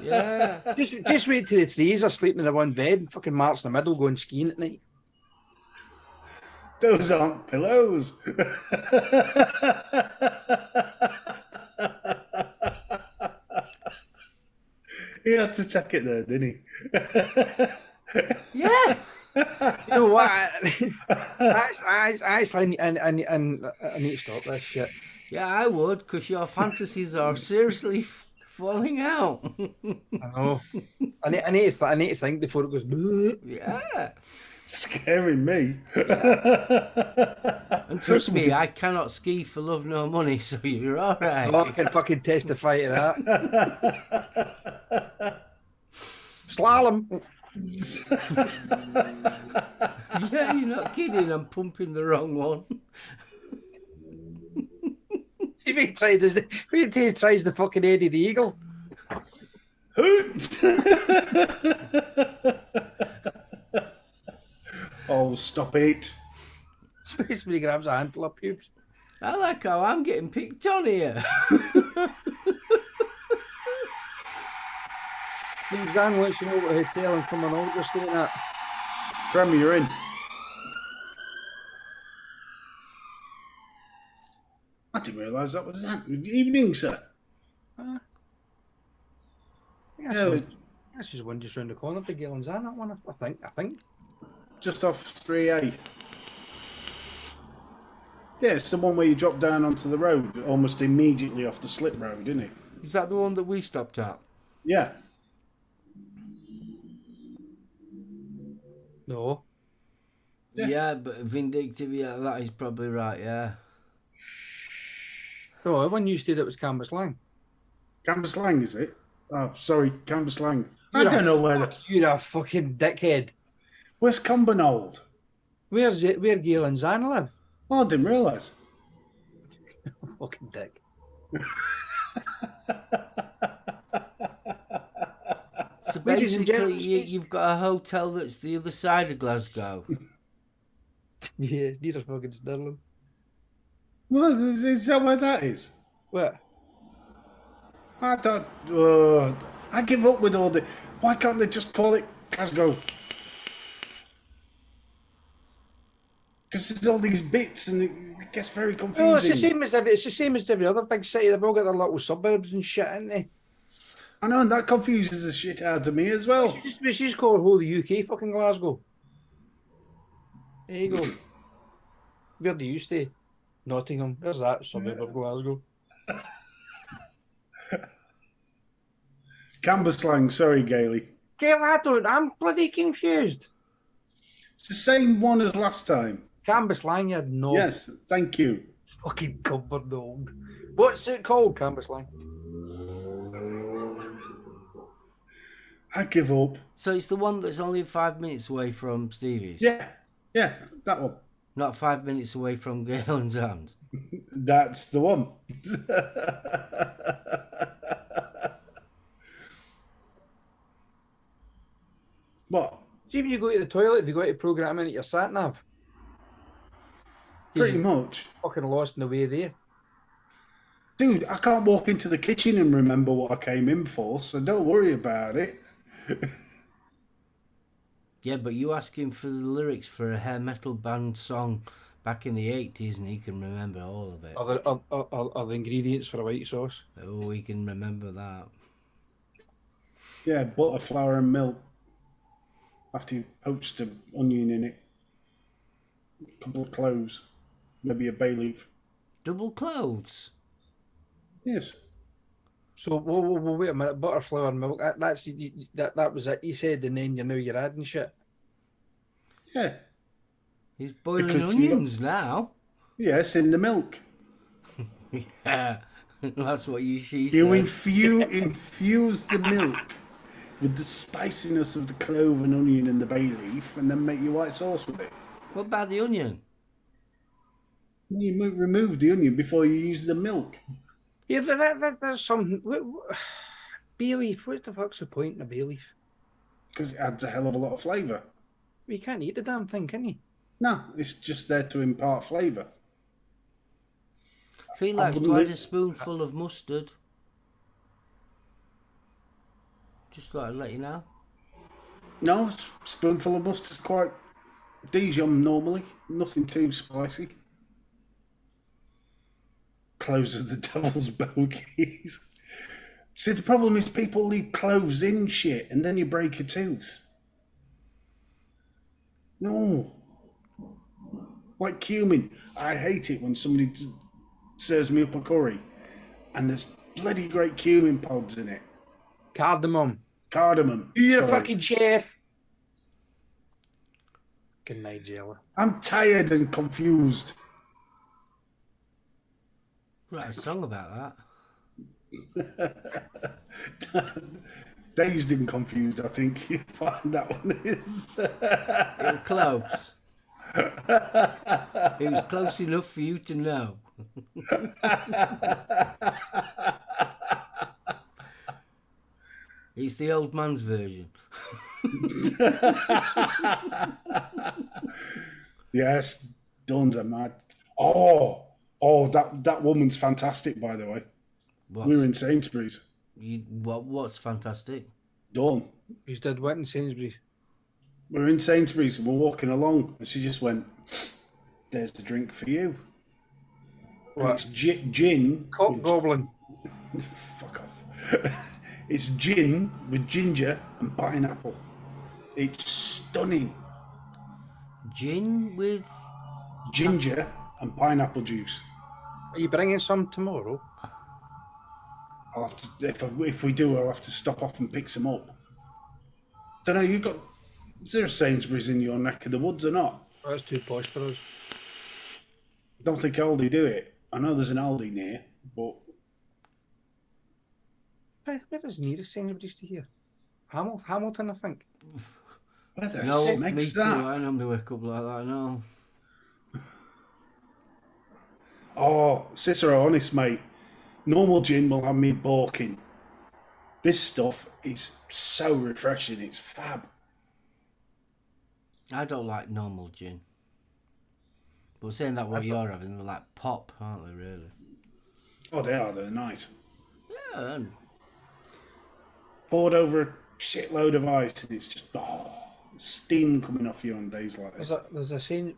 Yeah. Just wait till the threes are sleeping in the one bed and fucking Mark's in the middle going skiing at night. Those aren't pillows. He had to take it there, didn't he? Yeah. You know what? Actually, I need to stop this shit. Yeah, I would, because your fantasies are seriously falling out. I know. I need to think before it goes. Bleh. Yeah. Scaring me. And trust me, I cannot ski for love nor money, so you're all right. Oh, I can fucking testify to that. Slalom. Yeah, you're not kidding. I'm pumping the wrong one. See if he tries the fucking Eddie the Eagle. Oh, stop it. Especially when he grabs a handful of pubes. I like how I'm getting picked on here. Dan wants to know what he's telling from an older state at. Grandma, you're in. I didn't realise that was that. Evening, sir. That's just one just round the corner to Galen's on that one, I think. Just off 3A. Yeah, it's the one where you drop down onto the road almost immediately off the slip road, isn't it? Is that the one that we stopped at? Yeah. No. Yeah, but Vindictive, yeah, that is probably right, yeah. No, the one you stayed at was Cambuslang. Cambuslang, is it? Oh, sorry, Cambuslang. I don't know where. You're a fucking dickhead. Where's Cumbernauld? Where Galen Zan live? Oh, I didn't realise. Fucking dick. So Ladies and basically, gentlemen, you've got a hotel that's the other side of Glasgow. Yeah, it's near fucking Stirling. Well, is that where that is? What? I don't. I give up with all the. Why can't they just call it Glasgow? Because there's all these bits and it gets very confusing. No, it's the same as every other big city. They've all got their little suburbs and shit, ain't they? I know, and that confuses the shit out of me as well. We should just call the whole of the UK fucking Glasgow. There you go. Where do you stay? Nottingham. There's that suburb of Glasgow. Cambuslang, sorry, Gailey. I'm bloody confused. It's the same one as last time. Cambuslang, you had no. Yes, thank you. Fucking Cumbernauld. What's it called, Cambuslang? I give up. So it's the one that's only 5 minutes away from Stevie's? Yeah, that one. Not 5 minutes away from Galen's hand? That's the one. What? See, when you go to the toilet, they go to program in at your sat nav. Pretty much. Fucking lost in the way there. Dude, I can't walk into the kitchen and remember what I came in for, so don't worry about it. Yeah, but you ask him for the lyrics for a hair metal band song back in the 80s and he can remember all of it. Are the ingredients for a white sauce? Oh, he can remember that. Yeah, butter, flour and milk. After you poached an onion in it. A couple of cloves. Maybe a bay leaf. Double cloves? Yes. So, wait a minute. Butter, flour and milk. That was it. You said, and then you're adding shit. Yeah. He's boiling Because onions now. Yes, in the milk. Yeah, that's what she said. You infuse the milk with the spiciness of the clove and onion and the bay leaf, and then make your white sauce with it. What about the onion? You remove the onion before you use the milk. Yeah, that's something. Bay leaf. What the fuck's the point in a bay leaf? Because it adds a hell of a lot of flavour. Well, you can't eat the damn thing, can you? No, it's just there to impart flavour. Felix tried a spoonful of mustard. Just thought I'd let you know. No, a spoonful of mustard's quite Dijon normally. Nothing too spicy. Cloves of the devil's bogies. See, the problem is people leave cloves in shit and then you break a tooth. No. Like cumin. I hate it when somebody serves me up a curry and there's bloody great cumin pods in it. Cardamom. Cardamom. You're a sorry. fucking chef. Good night, Jella. I'm tired and confused. Write a song about that. Dazed and confused, I think you find that one is. It was close. It was close enough for you to know. It's the old man's version. Yes, Dawn's a mad. Oh, that woman's fantastic, by the way. We were in Sainsbury's. What's fantastic? Dawn. He's dead wet in Sainsbury's. We're in Sainsbury's and we're walking along, and she just went, "There's the drink for you." And it's gin. Goblin. Fuck off. It's gin with ginger and pineapple. It's stunning. Gin with Ginger and pineapple juice. Are you bringing some tomorrow? I'll have to, if we do, I'll have to stop off and pick some up. Don't know, is there a Sainsbury's in your neck of the woods or not? Oh, that's too posh for us. Don't think Aldi do it. I know there's an Aldi near, but... Where is nearest Sainsbury's to here? Hamilton, I think. Where the no, smeg's me too. that? I normally wake up like that, no. Oh, Cicero, honest mate. Normal gin will have me balking. This stuff is so refreshing. It's fab. I don't like normal gin. But saying that what you're having, they're like pop, aren't they, really? Oh, they are. They're nice. Yeah. Poured over a shitload of ice, and it's just steam coming off you on days like this. There's a Sainsbury's.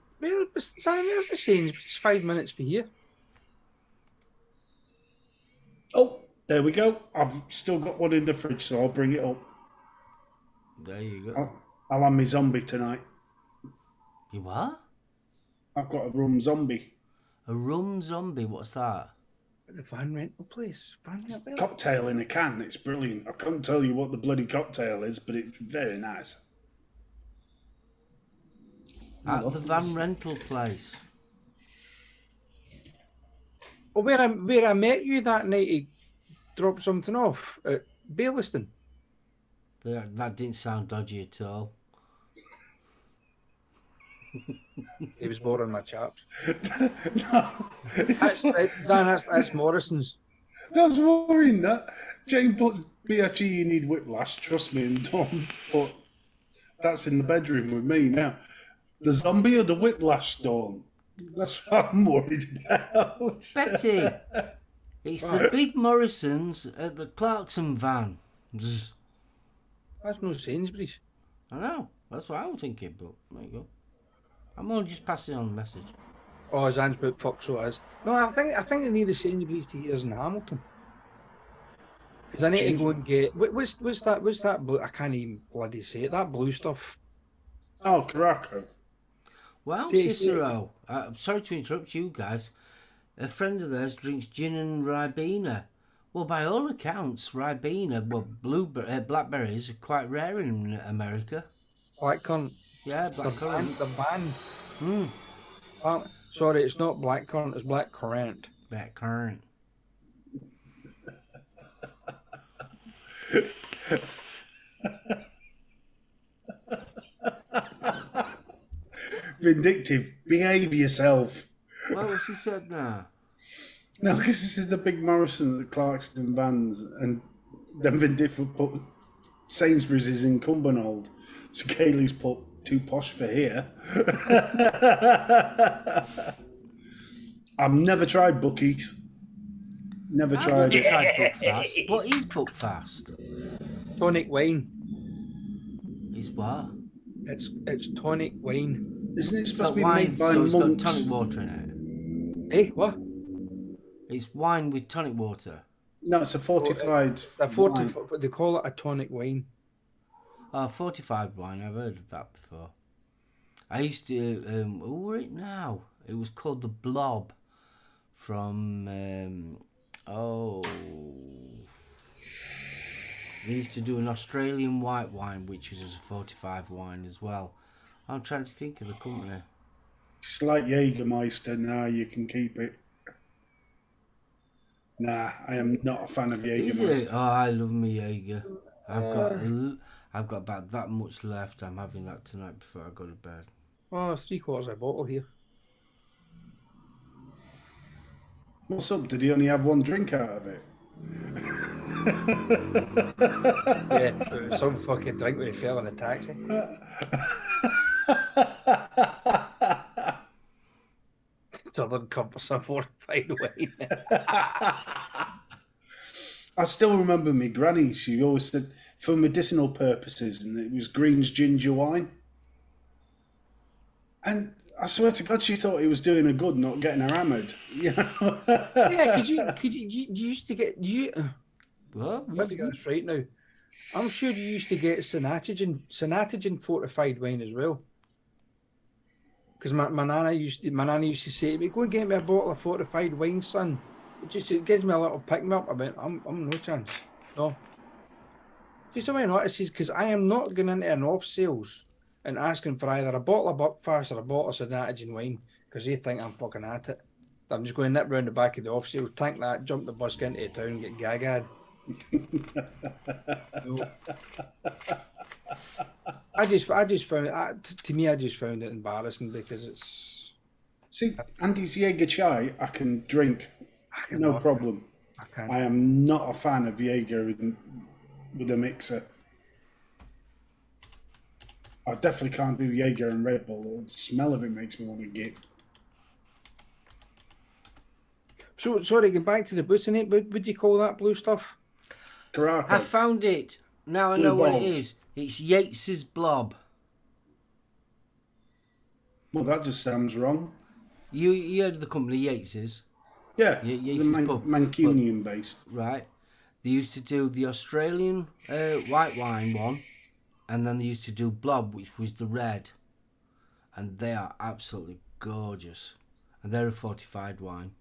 There's a Sainsbury's 5 minutes for here. Oh, there we go. I've still got one in the fridge, so I'll bring it up. There you go. I'll have my zombie tonight. You what? I've got a rum zombie. A rum zombie? What's that? At the van rental place. Cocktail in a can. It's brilliant. I can't tell you what the bloody cocktail is, but it's very nice. At the van rental place. Oh, where I met you that night, he dropped something off at Bayliston. That didn't sound dodgy at all. He was boring my chaps. No. That's Morrison's. That's worrying, that. Jane put, BHE, you need whiplash, trust me, and don't put, that's in the bedroom with me now. The zombie or the whiplash, Dawn? That's what I'm worried about. Betty! It's the big Morrisons at the Clarkson van. Zzz. That's no Sainsbury's. I know. That's what I was thinking, but there you go. I'm only just passing on the message. Oh, Zandsburg, fuck, so it is. No, I think the nearest Sainsbury's to here is in Hamilton. Because I need to go and get... What's that blue... I can't even bloody say it. That blue stuff. Oh, Caraco. Well, Cicero, I'm sorry to interrupt you guys. A friend of theirs drinks gin and Ribena. Well, by all accounts, Ribena, blackberries are quite rare in America. Blackcurrant. Yeah, blackcurrant. The band. Hmm. Sorry, it's not blackcurrant, it's blackcurrant. Blackcurrant. Vindictive. Behave yourself. Well, what's he said now? No, because this is the big Morrison, the Clarkson bands, and then Vindictive put Sainsbury's is in Cumbernauld. So Kaylee's put too posh for here. I've never tried Bookies. Never tried it. Tried Buckfast. What is Buckfast? Tonic wine. It's what? It's tonic wine. Isn't it It's supposed got to be wine, made by so it's got monks? tonic water in Eh, what? it. It's wine with tonic water. No, it's a fortified wine. They call it a tonic wine. Oh, fortified wine. I've heard of that before. I used to. What were it now? It was called the Blob from. They used to do an Australian white wine, which was a 45 wine as well. I'm trying to think of the company. It's like Jägermeister. Nah, you can keep it. Nah, I am not a fan of Is Jägermeister. it? Oh, I love me Jaeger. I've got about that much left. I'm having that tonight before I go to bed. Oh, 3/4 of a bottle here. What's up? Did he only have one drink out of it? Yeah, it was some fucking drink when he fell in a taxi. Southern Compass of fortified wine. I still remember me granny. She always said for medicinal purposes, and it was Green's ginger wine. And I swear to God, she thought he was doing her good, not getting her hammered. You know? Yeah, you used to get What? Let me get this right now. I'm sure you used to get Shenanigans fortified wine as well. Because my nana used to say to me, "Go and get me a bottle of fortified wine, son." It gives me a little pick me up. I went, I'm no chance. No. Just the way I noticed is because I am not going into an off sales and asking for either a bottle of Buckfast or a bottle of Shenanigans wine because they think I'm fucking at it. I'm just going to nip round the back of the off sales, tank that, jump the bus into town, and get gagged. No. I just found I just found it embarrassing because it's. See, Andy's Jaeger chai, I can drink, no problem. I can't. I am not a fan of Jaeger with a mixer. I definitely can't do Jaeger and Red Bull. The smell of it makes me want to get. So sorry, get back to the boots in it. Would you call that blue stuff? Caraco. I found it. Now I Blue know what it balls. is. It's Yates's Blob. Well, that just sounds wrong. You heard of the company Yates's, Yeah, Yates's the pub. Mancunian based. Right? They used to do the Australian white wine one, and then they used to do Blob, which was the red. And they are absolutely gorgeous. And they're a fortified wine.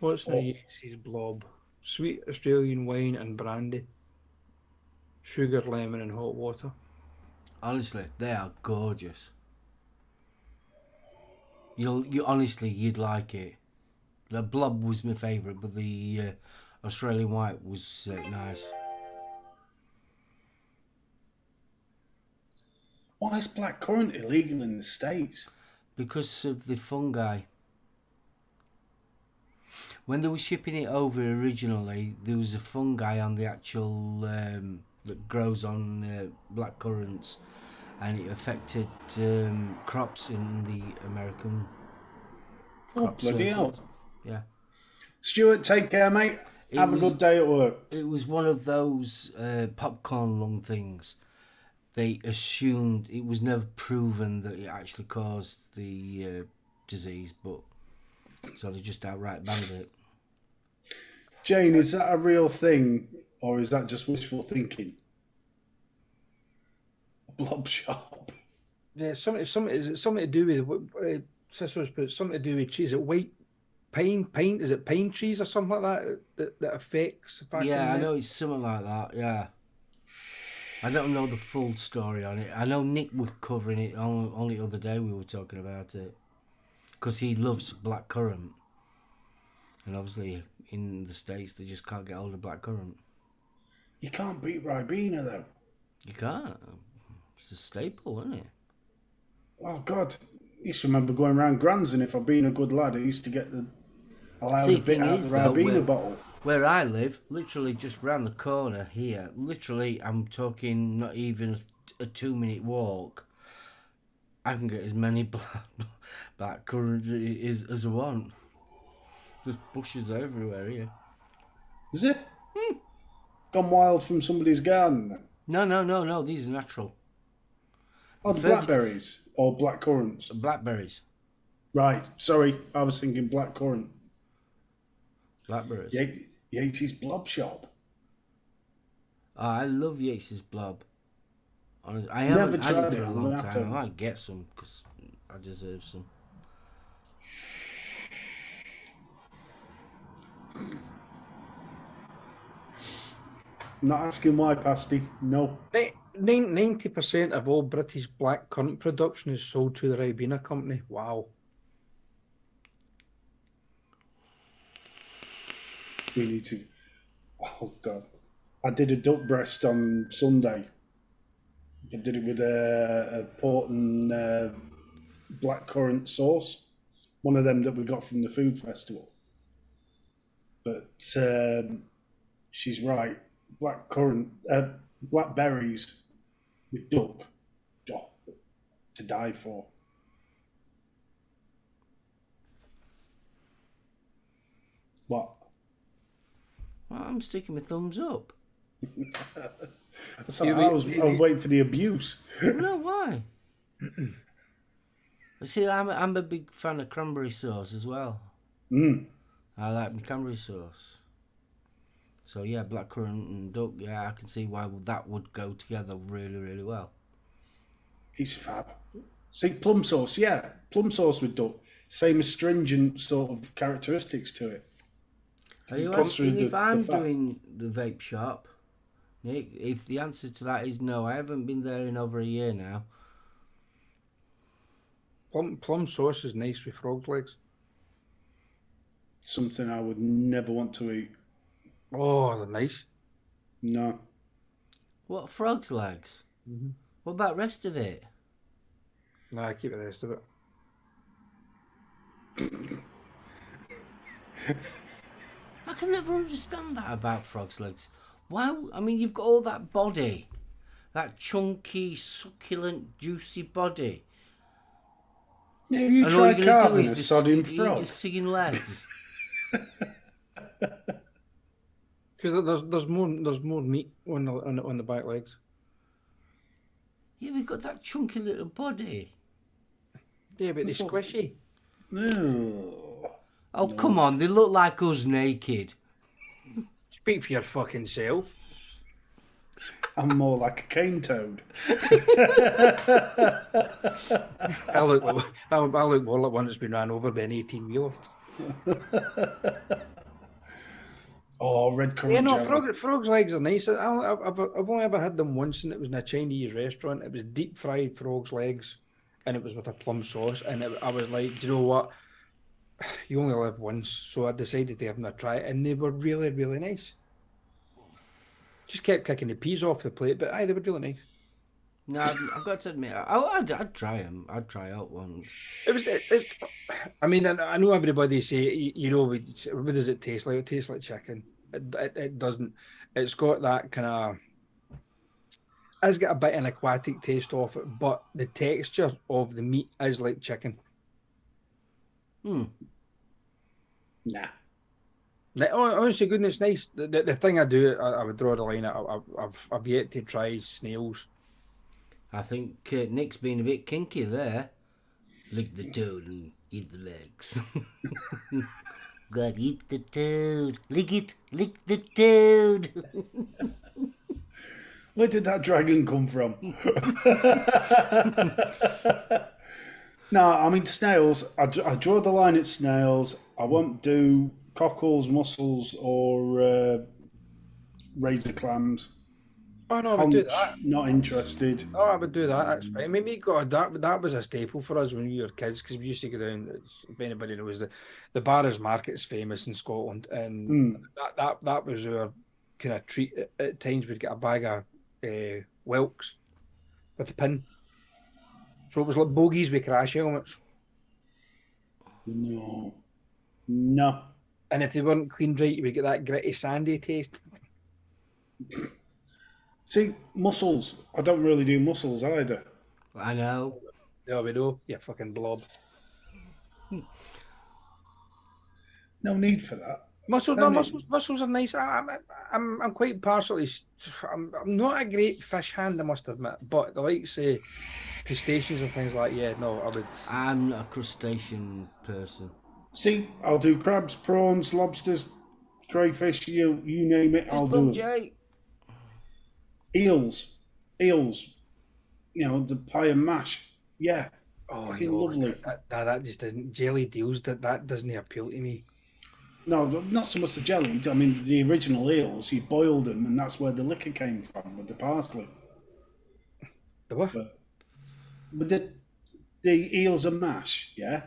What's the Yates's Blob? Sweet Australian wine and brandy. Sugar, lemon, and hot water. Honestly, they are gorgeous. You'd like it. The Blob was my favourite, but the Australian white was nice. Why is blackcurrant illegal in the States? Because of the fungi. When they were shipping it over originally, there was a fungi on the actual that grows on black currants, and it affected crops in the American. Oh, crop bloody circles. hell. Yeah. Stuart, take care, mate. Have a good day at work. It was one of those popcorn lung things. They assumed it was never proven that it actually caused the disease, but so they just outright banned it. Jane, is that a real thing, or is that just wishful thinking? A blob shop. Yeah, is it something to do with sisters? But something to do with trees. Is it white pine? Is it pine trees or something like that affects? The fact Yeah, I that- know it's something like that. Yeah, I don't know the full story on it. I know Nick was covering it only the other day. We were talking about it because he loves blackcurrant, and obviously in the States they just can't get hold of blackcurrant. You can't beat Ribena, though. You can't. It's a staple, isn't it? Oh, God. I used to remember going around Grands, and if I'd been a good lad, I used to get allowed See, a bit thing out of is, the though, Ribena bottle. Where I live, literally just round the corner here, literally I'm talking not even a 2-minute walk, I can get as many blackcurrant as I want. There's bushes everywhere here. Is it? Gone wild from somebody's garden, then? No, these are natural. Oh, the First- blackberries or blackcurrants. Blackberries. Right. Sorry, I was thinking blackcurrant. Blackberries. Yates's Blob Shop. Oh, I love Yates's Blob. I Never haven't had tried it for it. a I'm long gonna have time. to. I might get some because I deserve some. Not asking why, Pasty. No. 90% of all British black currant production is sold to the Ribena company. Wow. We need to. Oh, God. I did a duck breast on Sunday. I did it with a port and blackcurrant sauce. One of them that we got from the food festival. But she's right. Blackberries with duck. Oh, to die for. What? Well, I'm sticking my thumbs up. So I was waiting for the abuse. No, why? See, I'm a big fan of cranberry sauce as well. I like my cranberry sauce. So yeah, blackcurrant and duck. Yeah, I can see why that would go together really, really well. It's fab. See, plum sauce, yeah. Plum sauce with duck. Same astringent sort of characteristics to it. Are you asking if I'm doing the vape shop, Nick? If the answer to that is no, I haven't been there in over a year now. Plum sauce is nice with frog's legs. Something I would never want to eat. Oh, they're nice. No. What, frog's legs? Mm-hmm. What about rest of it? Nah, I keep the rest of it. I can never understand that about frog's legs. Why? I mean, you've got all that body, that chunky, succulent, juicy body. Yeah, you And try all you're gonna do carving is a just- sodding you're frog. just singing legs. Because there's more meat on the back legs. Yeah, we've got that chunky little body. Yeah, but they're squishy. Ew. Oh, come on, they look like us naked. Speak for your fucking self. I'm more like a cane toad. I look more like one that's been ran over by an 18-wheeler. Oh, red currant Yeah, no, jelly. frog's legs are nice. I've only ever had them once, and it was in a Chinese restaurant. It was deep fried frog's legs, and it was with a plum sauce. And I was like, do you know what? You only live once, so I decided to have them a try, and they were really, really nice. Just kept kicking the peas off the plate, but aye, they were really nice. No, I've got to admit, I'd try them. I'd try out one. I mean, I know everybody say, you know, what does it taste like? It tastes like chicken. It doesn't. It's got that kind of. It's got a bit of an aquatic taste off it, but the texture of the meat is like chicken. Nah. Honestly, goodness, nice. The thing I do, I would draw the line. I've yet to try snails. I think Nick's been a bit kinky there. Lick the toad and eat the legs. God, eat the toad. Lick it. Lick the toad. Where did that dragon come from? No, I mean, snails. I draw the line at snails. I won't do cockles, mussels, or razor clams. Oh no, I would do that. Not interested. Oh, I would do that. That's fine. Maybe God, that was a staple for us when we were kids because we used to go down. If anybody knows, the Barras Market's famous in Scotland, and that was our kind of treat. At times, we'd get a bag of whelks with a pin. So it was like bogies with crash helmets. No. And if they weren't cleaned right, you would get that gritty, sandy taste. See, mussels. I don't really do mussels either. I know. There we go. You fucking blob. No need for that. Mussels are nice. I'm quite partially. I'm not a great fish hand, I must admit. But the likes of crustaceans and things like I would. I'm not a crustacean person. See, I'll do crabs, prawns, lobsters, crayfish. You name it, I'll do it. Jay. Eels. the pie and mash. Yeah, Oh fucking no, lovely. that just doesn't. Jelly deals that doesn't appeal to me. No, not so much the jelly. I mean, the original eels, you boiled them, and that's where the liquor came from with the parsley. The what? But the eels and mash, yeah.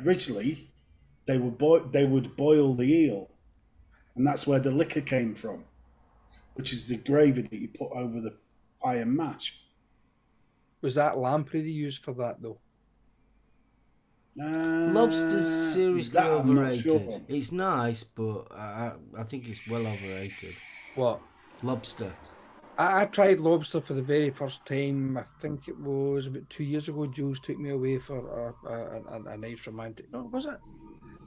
Originally, they would boil the eel, and that's where the liquor came from, which is the gravy that you put over the pie and mash. Was that lamprey they used for that though? Lobster's seriously that I'm not overrated. sure. It's nice, but I think it's well overrated. What? Lobster. I tried lobster for the very first time. I think it was about 2 years ago. Jules took me away for a nice romantic. No, was it?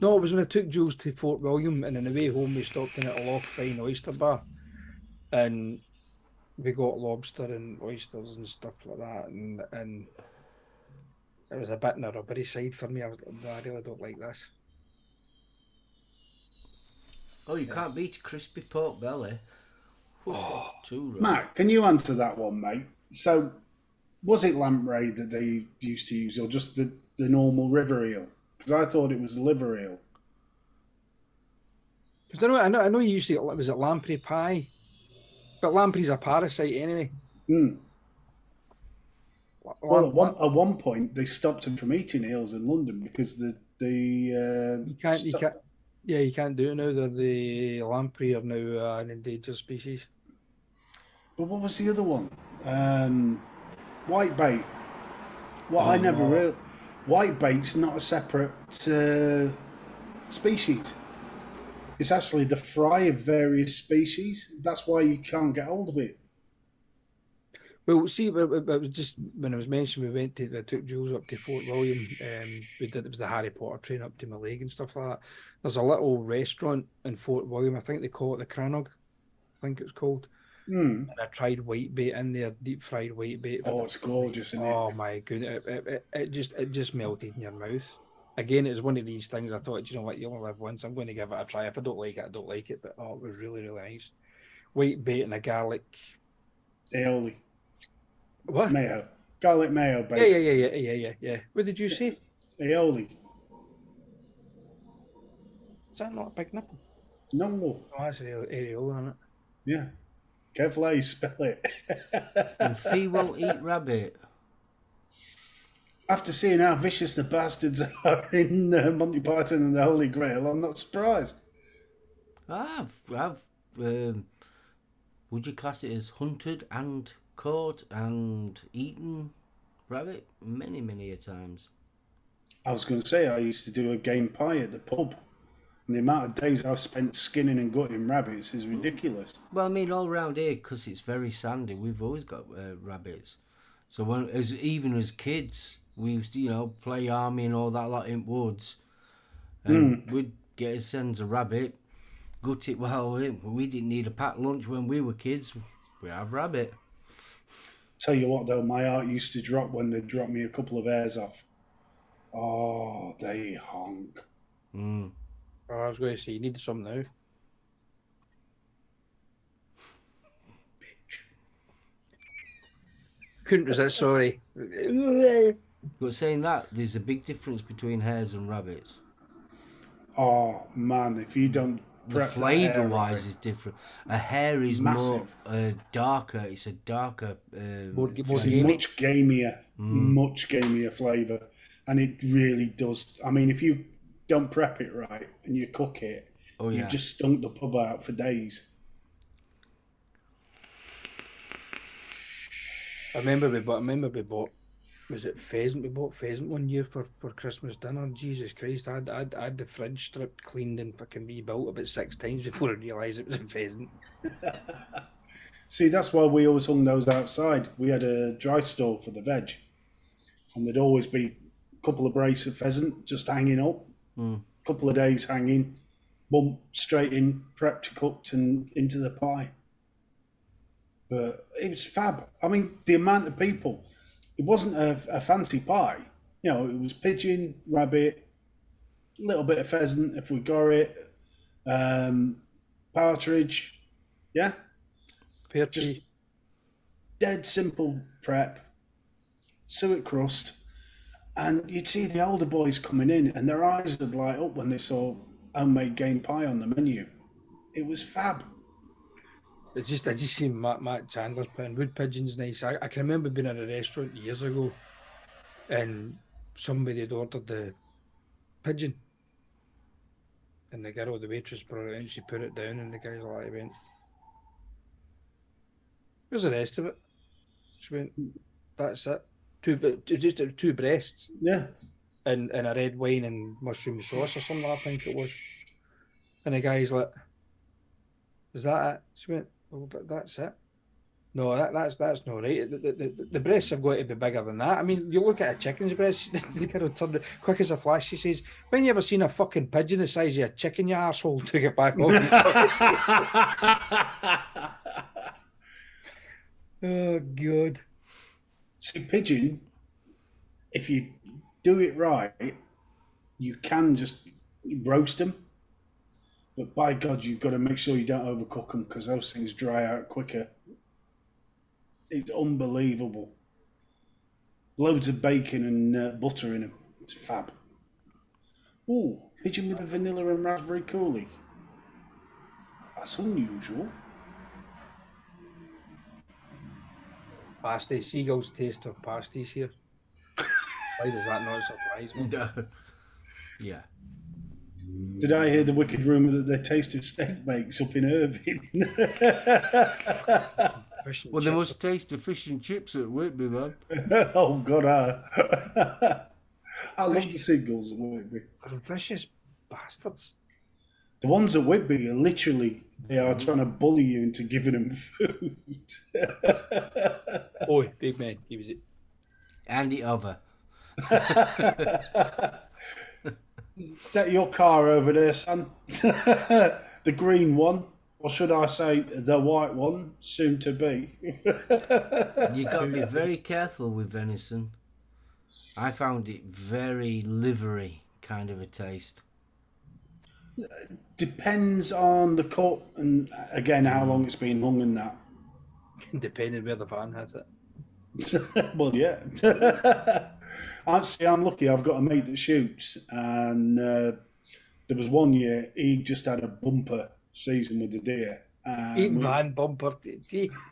No, it was when I took Jules to Fort William, and on the way home we stopped in at a Loch Fyne oyster bar, and we got lobster and oysters and stuff like that, and it was a bit on the rubbery side for me. I really don't like this. Oh, you can't beat a crispy pork belly. Too right. Matt, can you answer that one, mate? So, was it lamprey that they used to use, or just the normal river eel? Because I thought it was liver eel. Because I know you used to, was it lamprey pie? But lamprey's a parasite anyway. Well, at one point they stopped him from eating eels in London because you can't do it now. The lamprey are now an endangered species. But what was the other one? Whitebait. I never realized. Whitebait's not a separate species. It's actually the fry of various species. That's why you can't get hold of it. Well, see, it was just when I was mentioning I took Jules up to Fort William. It was the Harry Potter train up to Mallaig and stuff like that. There's a little restaurant in Fort William. I think they call it the Crannog. I think it's called. And I tried whitebait in there, deep fried whitebait. Oh, it's gorgeous, isn't it? Oh my goodness, it just melted in your mouth. Again, it was one of these things. I thought, you know what, you only live once. I'm going to give it a try. If I don't like it, I don't like it. But it was really, really nice. Whitebait and a garlic aioli. What? Mayo. Garlic mayo base. Yeah. What did you say? Aioli. Is that not a big nipple? No. Oh, that's areola, isn't it? Yeah. Careful how you spell it. And Fee won't eat rabbit. After seeing how vicious the bastards are in Monty Python and the Holy Grail, I'm not surprised. I've would you class it as hunted and caught and eaten rabbit many a times? I was going to say I used to do a game pie at the pub. And the amount of days I've spent skinning and gutting rabbits is ridiculous. Well, I mean, all around here, because it's very sandy, we've always got rabbits. So even as kids, we used to, play army and all that lot in woods. And we'd get a sense of rabbit, gut it. Well, we didn't need a packed lunch when we were kids. We'd have rabbit. Tell you what, though, my heart used to drop when they dropped me a couple of hairs off. Oh, they honk. Oh, I was going to say, you need some now. Bitch. Couldn't resist, sorry. But saying that, there's a big difference between hares and rabbits. Oh, man, if you don't... The flavour-wise is different. A hare is massive. More darker. It's a darker... much gamier flavour. And it really does... I mean, if you don't prep it right and you cook it, you've just stunk the pub out for days. I remember we bought, was it pheasant? We bought pheasant one year for Christmas dinner. Jesus Christ, I had the fridge stripped, cleaned and fucking rebuilt about 6 times before I realised it was a pheasant. See, that's why we always hung those outside. We had a dry store for the veg, and there'd always be a couple of brace of pheasant just hanging up. Couple of days hanging, bump straight in, prepped, cooked, and into the pie. But it was fab. I mean, the amount of people. It wasn't a fancy pie. It was pigeon, rabbit, a little bit of pheasant if we got it, partridge. Yeah. Just dead simple prep. suet crust, and you'd see the older boys coming in, and their eyes would light up when they saw homemade game pie on the menu. It was fab. I just seen Matt Chandler's putting wood pigeons nice. I can remember being at a restaurant years ago, and somebody had ordered the pigeon, and the girl, the waitress, brought it in. She put it down, and the guy like went, "Where's the rest of it?" She went, "That's it. Just two breasts, Yeah. and a red wine and mushroom sauce or something. I think it was." And the guy's like, "Is that it?" She went, "Well, that's it." No, that's not right. The breasts have got to be bigger than that. I mean, you look at a chicken's breast, the girl turned quick as a flash. She says, "When you ever seen a fucking pigeon the size of a chicken, you arsehole?" Took it back off. Oh, God. See, pigeon, if you do it right, you can just roast them. But by God, you've got to make sure you don't overcook them because those things dry out quicker. It's unbelievable. Loads of bacon and butter in them. It's fab. Ooh, pigeon with a vanilla and raspberry coulis. That's unusual. Pasty, seagulls taste of pasties here. Why does that not surprise me? Yeah. Did I hear the wicked rumour that they tasted steak bakes up in Irvine? Well, they must taste the fish and chips at Whitby, man. Oh, God, I love the seagulls at Whitby. They're vicious bastards. The ones at Whitby are literally, they are trying to bully you into giving them food. Oh, big man, he was it. Andy Over. Set your car over there, son. The green one, or should I say the white one, soon to be. You got to be very careful with venison. I found it very livery kind of a taste. Depends on the cut and, again, how long it's been hung and that. Depending where the van has it. Well, yeah. I'm lucky. I've got a mate that shoots, and there was one year he just had a bumper season with the deer. Eating van bumper.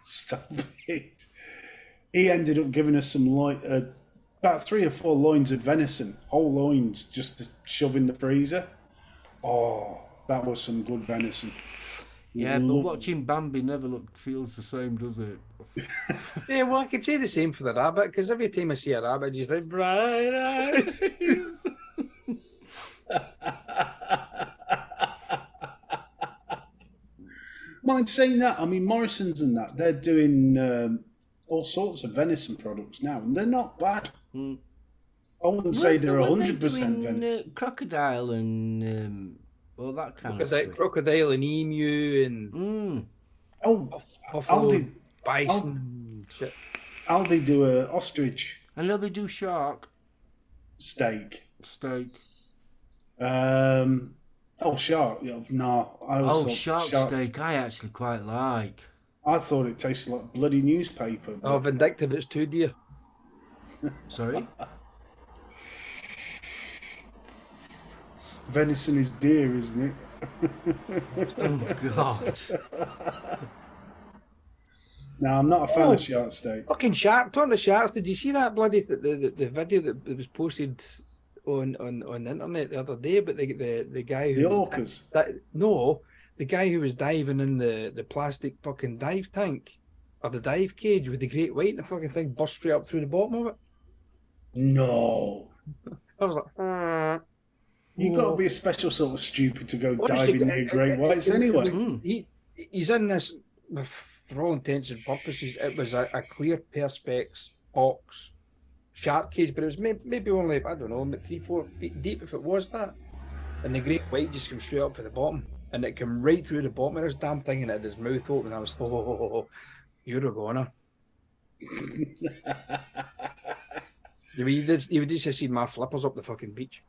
Stop it. He ended up giving us some about 3 or 4 loins of venison, whole loins, just to shove in the freezer. Oh, that was some good venison. Yeah, but watching Bambi never feels the same, does it? Yeah, well, I could say the same for the rabbit, because every time I see a rabbit, I just like, bright eyes. Mind saying that, I mean, Morrison's and that, they're doing all sorts of venison products now, and they're not bad. I wouldn't say they're 100% venison. Crocodile and all that kind of stuff. Crocodile and emu and Aldi, bison and shit. Aldi do a ostrich. I know they do shark steak. Steak. Shark. No, shark steak. I actually quite like. I thought it tasted like bloody newspaper. Oh, vindictive! It's too dear. Sorry. Venison is dear, isn't it? Oh God. No, I'm not a fan of shark steak. Fucking shark! Talking of sharks, did you see that bloody the video that was posted on the internet the other day? But the guy who the orcas. The guy who was diving in the plastic fucking dive tank or the dive cage with the great white, and the fucking thing burst straight up through the bottom of it. No. I was like, you got to be a special sort of stupid to go diving near great whites anyway. He's in this, for all intents and purposes, it was a clear perspex box shark cage, but it was maybe only, I don't know, 3-4 feet deep if it was that. And the great white just came straight up for the bottom, and it came right through the bottom of this damn thing, and it had his mouth open. I was, you're a goner. You would just see my flippers up the fucking beach.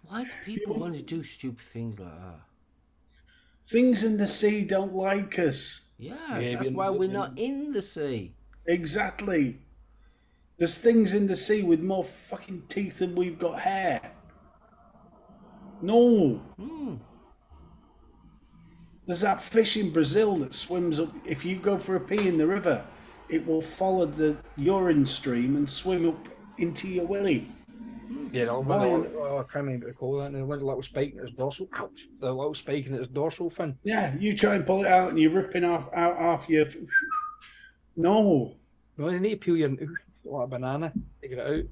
Why do people want to do stupid things like that? Things in the sea don't like us. Yeah, that's why we're not in the sea. Exactly. There's things in the sea with more fucking teeth than we've got hair. No. There's that fish in Brazil that swims up. If you go for a pee in the river, it will follow the urine stream and swim up into your willy. Yeah, the Why? I can't remember what they call that. And it went a little spike in its dorsal. Ouch! The little spike in its dorsal fin. Yeah, you try and pull it out and you're ripping out half your. No. No, they need to peel your like a banana to get it out.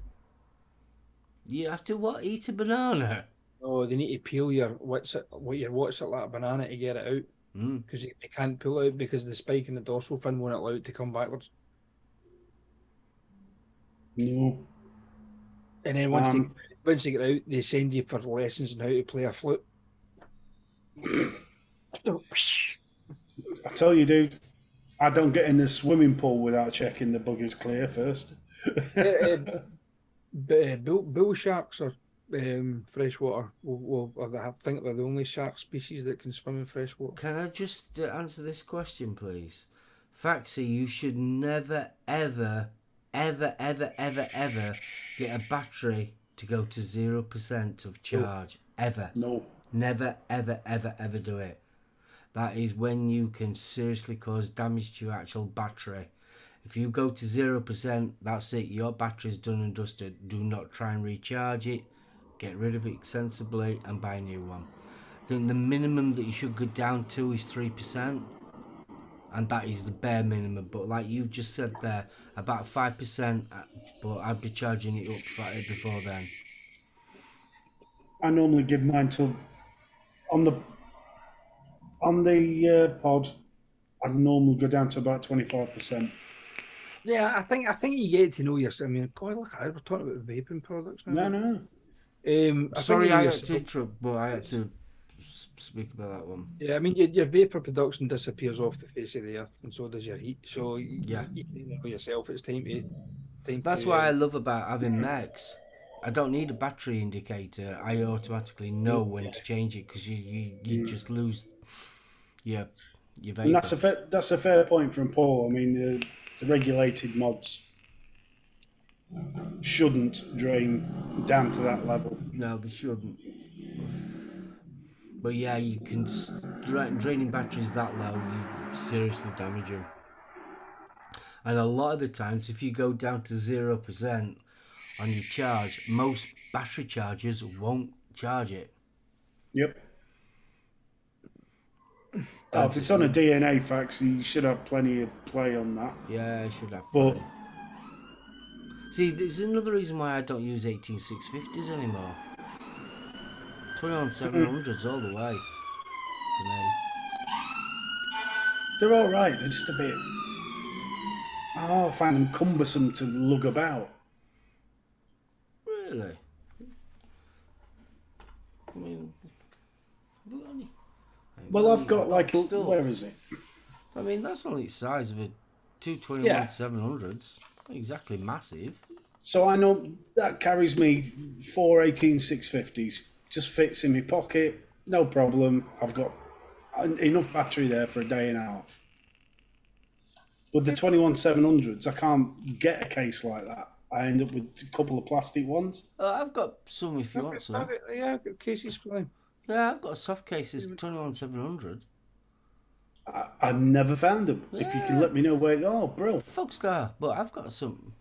You have to what? Eat a banana? No, they need to peel your what's it like a banana to get it out. Because they can't pull it out because the spike in the dorsal fin won't allow it to come backwards. No. And then once they get out, they send you for lessons on how to play a flute. I tell you, dude, I don't get in the swimming pool without checking the bugger's clear first. Bull sharks are freshwater. I think they're the only shark species that can swim in freshwater. Can I just answer this question, please? Faxi, you should never, ever get a battery to go to 0% of charge. Ever. No. Never, ever do it. That is when you can seriously cause damage to your actual battery. If you go to 0%, that's it. Your battery's done and dusted. Do not try and recharge it. Get rid of it sensibly and buy a new one. I think the minimum that you should go down to is 3%. And that is the bare minimum. But like you've just said there, about 5%. But I'd be charging it up before then. I normally give mine till on the pod. I normally go down to about 25%. Yeah, I think you get to know yourself. I mean, God, look, we're talking about vaping products now. No. Sorry, I had to interrupt, but I had to speak about that one. Yeah, I mean, your vapor production disappears off the face of the earth, and so does your heat. So you know yourself. It's time to. That's what I love about having mechs. I don't need a battery indicator. I automatically know when to change it because you just lose your vapor. And that's a fair point from Paul. I mean, the regulated mods shouldn't drain down to that level. No, they shouldn't. But yeah, you can draining batteries that low, you seriously damage them. And a lot of the times, if you go down to 0% on your charge, most battery chargers won't charge it. Yep. If it's on a DNA fax, you should have plenty of play on that. Yeah, I should have. But see, there's another reason why I don't use 18650s anymore. 21700s all the way for me. they're all right. They're just a bit. I find them cumbersome to lug about. Really? I mean, Well, I've got like where is it? I mean, that's only the size of a 221 Yeah. 700s. Not exactly massive. So I know that carries me 4 18650s. Just fits in my pocket, no problem. I've got enough battery there for a day and a half. With the 21 700s, I can't get a case like that. I end up with a couple of plastic ones. I've got some if you want some. Yeah, I've got cases fine. Yeah, I've got soft cases, 21 700. I've never found them. Yeah. If you can let me know where. Oh, bro. Foxcar, but I've got some.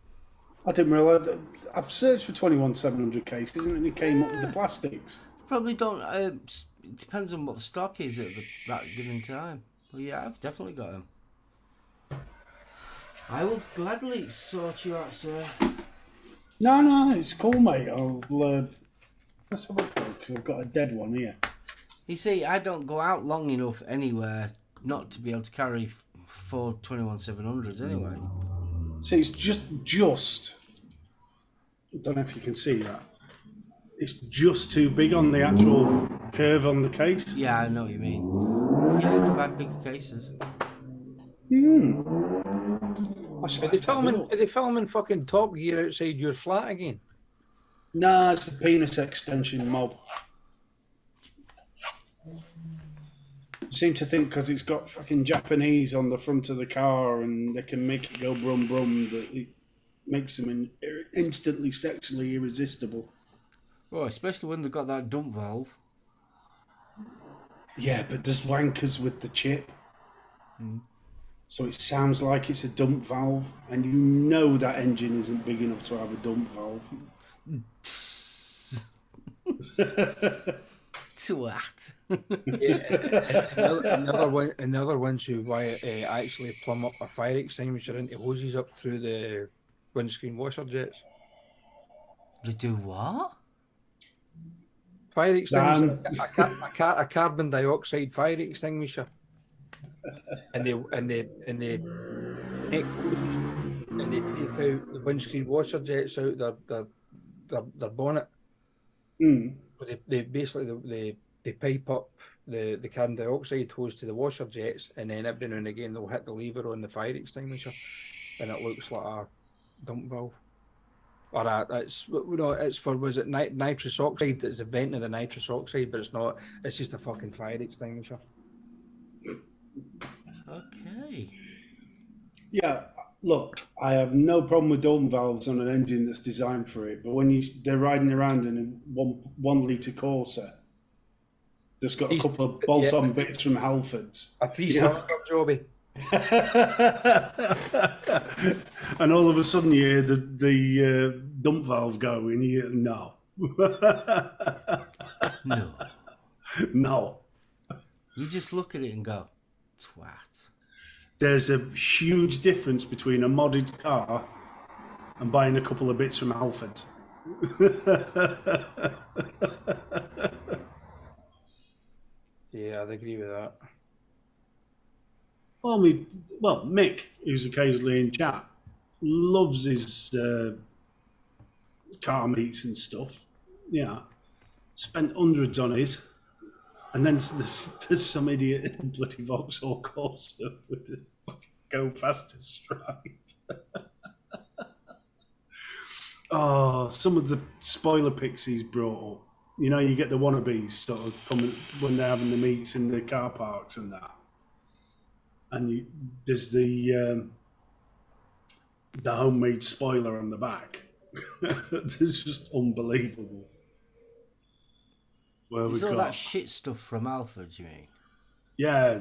I didn't realise that. I've searched for 21 700 cases and it came up with the plastics. Probably don't. It depends on what the stock is at that given time. But yeah, I've definitely got them. I will gladly sort you out, sir. No, it's cool, mate. Let's have a look because I've got a dead one here. You see, I don't go out long enough anywhere not to be able to carry 4 21 700s anyway. See, it's just. I don't know if you can see that. It's just too big on the actual curve on the case. Yeah, I know what you mean. Yeah, you can buy bigger cases. Are they filming fucking Top Gear outside your flat again? Nah, it's the penis extension mob. seem to think because it's got fucking Japanese on the front of the car and they can make it go brum brum that it makes them instantly sexually irresistible. Oh, especially when they've got that dump valve. Yeah, but there's wankers with the chip. So it sounds like it's a dump valve, and you know that engine isn't big enough to have a dump valve. Twat. Another ones who actually plumb up a fire extinguisher into hoses up through the windscreen washer jets. You do what? Fire extinguisher, a carbon dioxide fire extinguisher, and they take out the windscreen washer jets out their bonnet. They basically they pipe up the carbon dioxide hose to the washer jets, and then every now and again they'll hit the lever on the fire extinguisher, and it looks like a dump valve. Or it's for, was it nitrous oxide? It's a vent of the nitrous oxide, but it's not. It's just a fucking fire extinguisher. Okay. Yeah, look, I have no problem with dump valves on an engine that's designed for it, but when they're riding around in a 1 litre Corsa that's got a couple of bolt-on bits from Halfords. A 3-cylinder jobby. And all of a sudden you hear the dump valve go and you hear, no. No. You just look at it and go, twat. There's a huge difference between a modded car and buying a couple of bits from Halfords. Yeah, I'd agree with that. Well, Mick, who's occasionally in chat, loves his car meets and stuff. Yeah. Spent hundreds on his. And then there's some idiot in bloody Vauxhall Corsa with the go faster stripe. Oh, some of the spoiler pics he's brought up. You know, you get the wannabes sort of coming when they're having the meets in the car parks and that. And there's the homemade spoiler on the back. It's just unbelievable. Is all that shit stuff from Alfred, you mean? Yeah,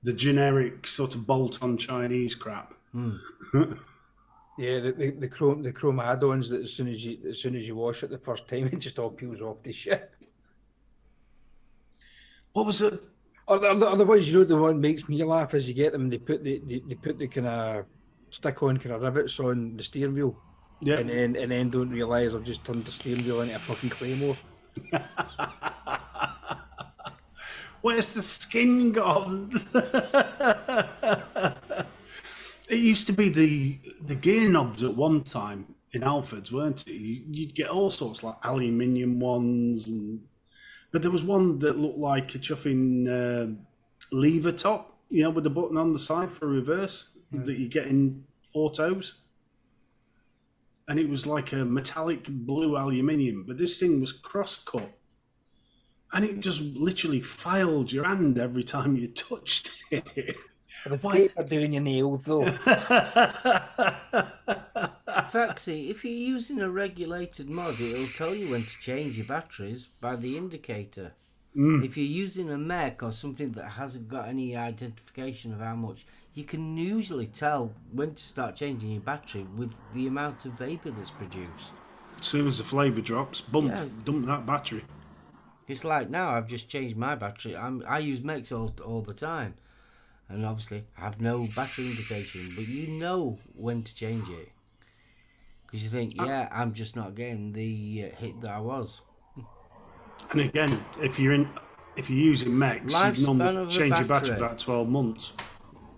the generic sort of bolt-on Chinese crap. Yeah, the chrome add-ons that as soon as you wash it the first time, it just all peels off the shit. What was it? Otherwise, you know, the one that makes me laugh is you get them. They put the kind of stick-on kind of rivets on the steering wheel, yeah, and then don't realise I've just turned the steering wheel into a fucking claymore. Where's the skin gone? It used to be the gear knobs at one time in Alfords, weren't it? You'd get all sorts, like aluminium ones, but there was one that looked like a chuffing lever top, you know, with the button on the side for reverse that you get in autos. And it was like a metallic blue aluminium, but this thing was cross-cut. And it just literally filed your hand every time you touched it. It was great for doing your nails, though. Faxi, if you're using a regulated mod, it'll tell you when to change your batteries by the indicator. If you're using a mech or something that hasn't got any identification of how much, you can usually tell when to start changing your battery with the amount of vapour that's produced. As soon as the flavour drops, dump that battery. It's like now I've just changed my battery. I use mechs all the time. And obviously I have no battery indication, but you know when to change it. Because you think, I'm just not getting the hit that I was. And again, if you're using mechs, you normally change your battery about 12 months.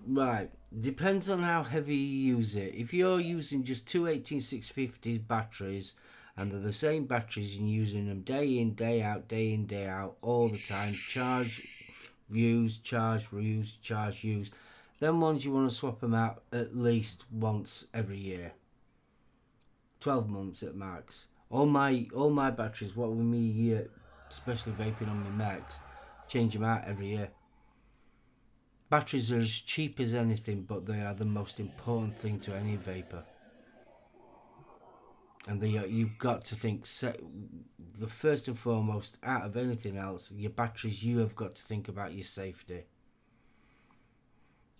Right. Depends on how heavy you use it. If you're using just two 18650 batteries, and they're the same batteries and using them day in, day out, all the time, charge, use, charge, reuse, charge, use. Then ones you want to swap them out at least once every year. 12 months at max. All my batteries, what with me especially vaping on my max, change them out every year. Batteries are as cheap as anything, but they are the most important thing to any vapor. And you've got to think, the first and foremost, out of anything else, your batteries, you have got to think about your safety.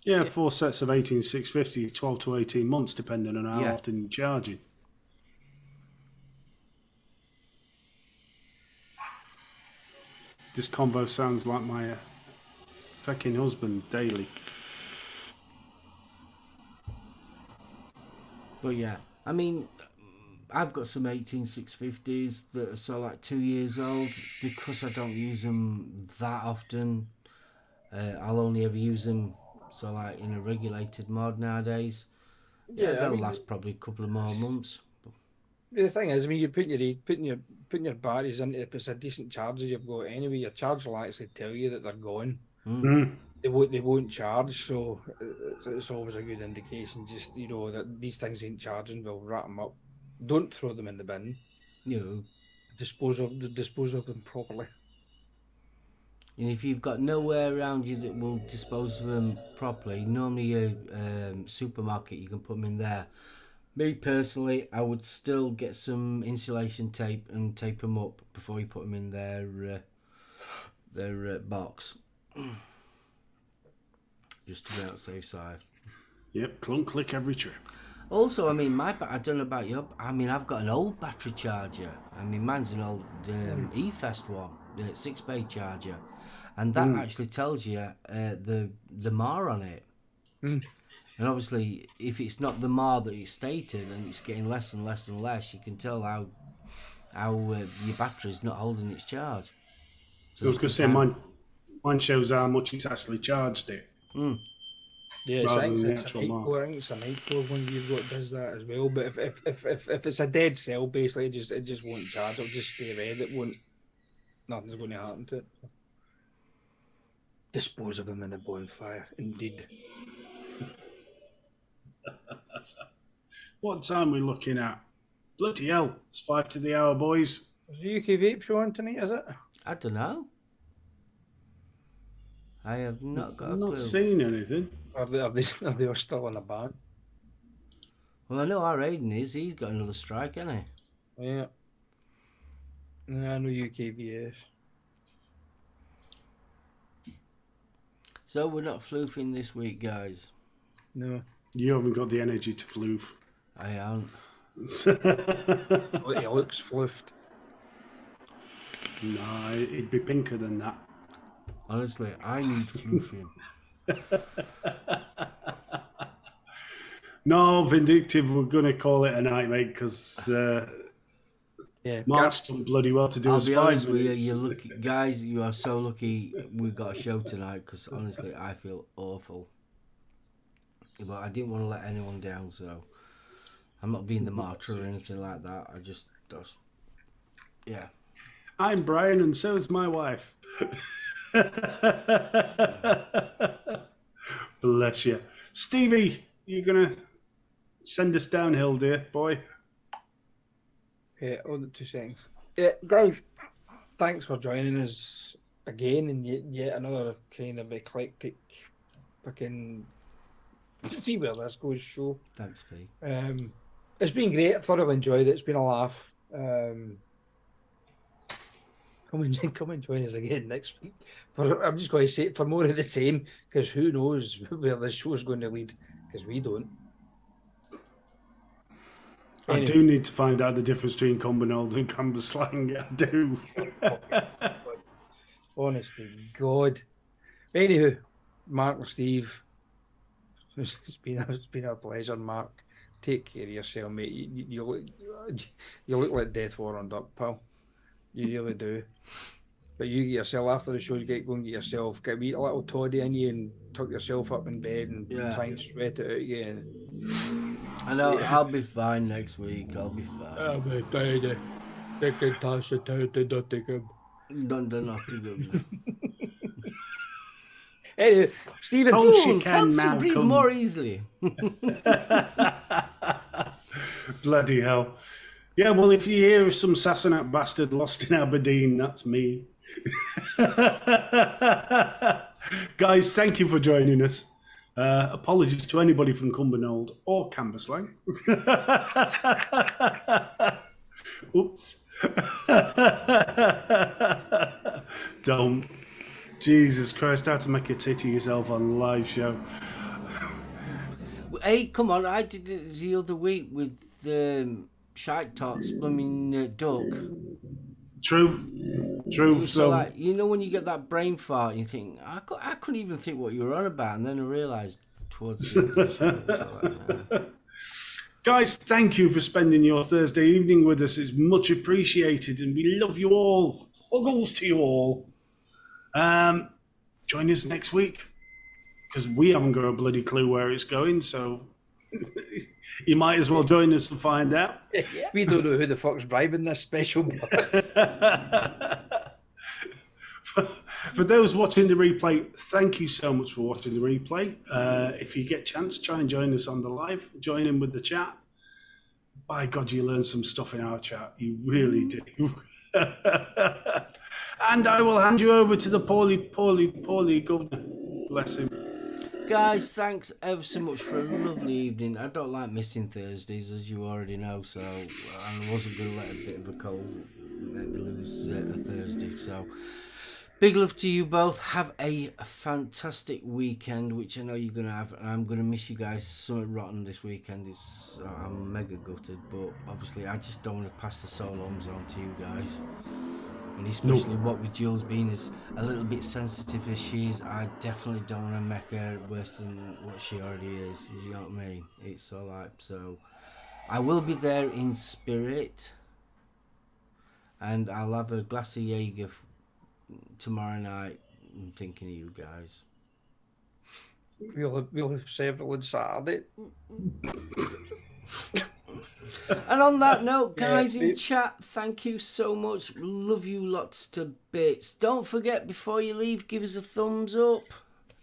Yeah, 4 sets of 18650, 12 to 18 months, depending on how often you're charging. This combo sounds like my fucking husband daily. But yeah, I mean, I've got some 18650s that are sort of like 2 years old. Because I don't use them that often, I'll only ever use them so like in a regulated mod nowadays. Yeah, they'll last probably a couple of more months. The thing is, I mean, you're putting your batteries into, if it's a decent charger you've got anyway, your charger will actually tell you that they're going. They won't charge, so it's always a good indication. Just that these things ain't charging. We'll wrap them up. Don't throw them in the bin. Dispose of them properly. And if you've got nowhere around you that will dispose of them properly, normally a supermarket, you can put them in there. Me personally, I would still get some insulation tape and tape them up before you put them in their box. Just to be on the safe side. Yep, clunk click every trip. Also, I mean, I don't know about you. I mean, I've got an old battery charger. I mean, mine's an old E-Fest one, the 6-bay charger, and that actually tells you the MAR on it. And obviously, if it's not the MAR that it's stated and it's getting less and less and less, you can tell how your battery's not holding its charge. So I was going to say, mine shows how much it's actually charged it. Yeah, I think it's a Nightcore one you've got does that as well. But if it's a dead cell, basically, it just won't charge. It'll just stay red. Nothing's going to happen to it. Dispose of them in a bonfire, indeed. What time are we looking at? Bloody hell, it's 5 to the hour, boys. Is the UK Vape Show on tonight, is it? I don't know. I have not got a clue. Not seen anything. Are they all still on a ban? Well, I know our Aiden is. He's got another strike, hasn't he? Yeah. I know UKVS. So we're not floofing this week, guys. No. You haven't got the energy to floof. I haven't. He looks floofed. No, he'd be pinker than that. Honestly, I need floofing. No, Vindictive, we're going to call it a night, mate, because Mark's done bloody well to do us 5 minutes. I'll be honest with you, you're lucky. Guys, you are so lucky we've got a show tonight, because honestly, I feel awful. But I didn't want to let anyone down, so I'm not being the martyr or anything like that. I just yeah. I'm Brian, and so is my wife. Bless you. Stevie, you going to send us downhill, dear boy? Yeah, hold it 2 seconds. Yeah, guys, thanks for joining us again, and yet another kind of eclectic fucking see where this goes show. Thanks, Pete. It's been great. I've thoroughly enjoyed it. It's been a laugh. Come and join us again next week. I'm just going to say for more of the same, because who knows where this show is going to lead, because we don't. Anyway. I do need to find out the difference between Cumbernauld and Cumberslang. I do. Honest to God. Anywho, Mark and Steve, it's been a pleasure, Mark. Take care of yourself, mate. You look like Death Warrant up, pal. You really do. But you get yourself, after the show, you go and get yourself, get a wee little toddy in you and tuck yourself up in bed and try and sweat it out again. I know, I'll be fine next week. I'll be fine. I'll be tidy. They can toss it out to Nottingham. Nottingham. Anyway, Stephen, helps you breathe more easily. Bloody hell. Yeah, well, if you hear of some Sassenach bastard lost in Aberdeen, that's me. Guys, thank you for joining us. Apologies to anybody from Cumbernauld or Cambuslang. Oops. Don't. Jesus Christ, how to make a tit of yourself on a live show. Hey, come on, I did it the other week with Shite Tots, duck. True. So, like, you know when you get that brain fart, you think, I couldn't even think what you were on about, and then I realised towards the end of the show. Guys, thank you for spending your Thursday evening with us. It's much appreciated, and we love you all. Huggles to you all. Join us next week, because we haven't got a bloody clue where it's going, so you might as well join us to find out. We don't know who the fuck's driving this special bus. For those watching the replay, thank you so much for watching the replay. If you get a chance, try and join us on the live. Join in with the chat. By God, you learn some stuff in our chat. You really do. And I will hand you over to the poorly governor. Bless him. Guys, thanks ever so much for a lovely evening. I don't like missing Thursdays, as you already know, so I wasn't going to let a bit of a cold make me lose a Thursday. So, big love to you both. Have a fantastic weekend, which I know you're going to have. And I'm going to miss you guys something rotten this weekend. I'm mega gutted, but obviously I just don't want to pass the SoulOhms on to you guys. And especially what with Jules being as a little bit sensitive as she is, I definitely don't want to make her worse than what she already is. You know what I mean? It's all right. So I will be there in spirit, and I'll have a glass of Jaeger tomorrow night. I'm thinking of you guys. We'll have several on Saturday. And on that note, guys in chat, thank you so much. Love you lots to bits. Don't forget, before you leave, give us a thumbs up.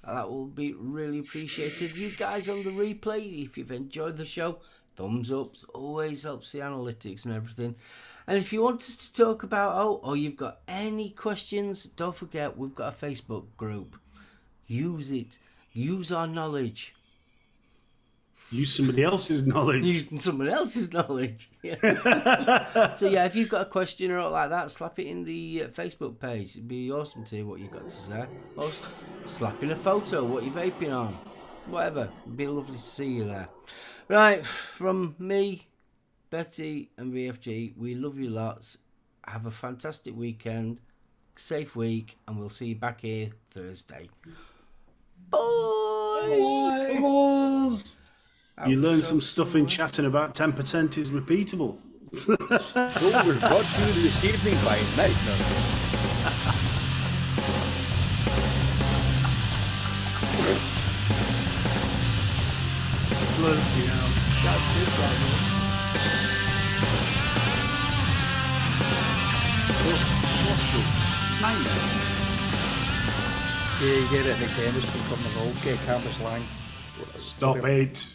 That will be really appreciated. You guys on the replay, if you've enjoyed the show, thumbs up. Always helps the analytics and everything. And if you want us to talk about or you've got any questions, don't forget, we've got a Facebook group. Use it. Use our knowledge. Use somebody else's knowledge. Using someone else's knowledge. Yeah. So yeah, if you've got a question or like that, slap it in the Facebook page. It'd be awesome to hear what you've got to say. Or slap in a photo, what you're vaping on. Whatever. It'd be lovely to see you there. Right, from me, Betty and BFG, we love you lots. Have a fantastic weekend. Safe week. And we'll see you back here Thursday. Bye. Bye. You learned some stuff in chatting about 10% is repeatable. So was brought to you this evening by Night Bloody hell. That's good, Goblin. Yeah, you get it in the chemist from the road, get campus lang. Stop it.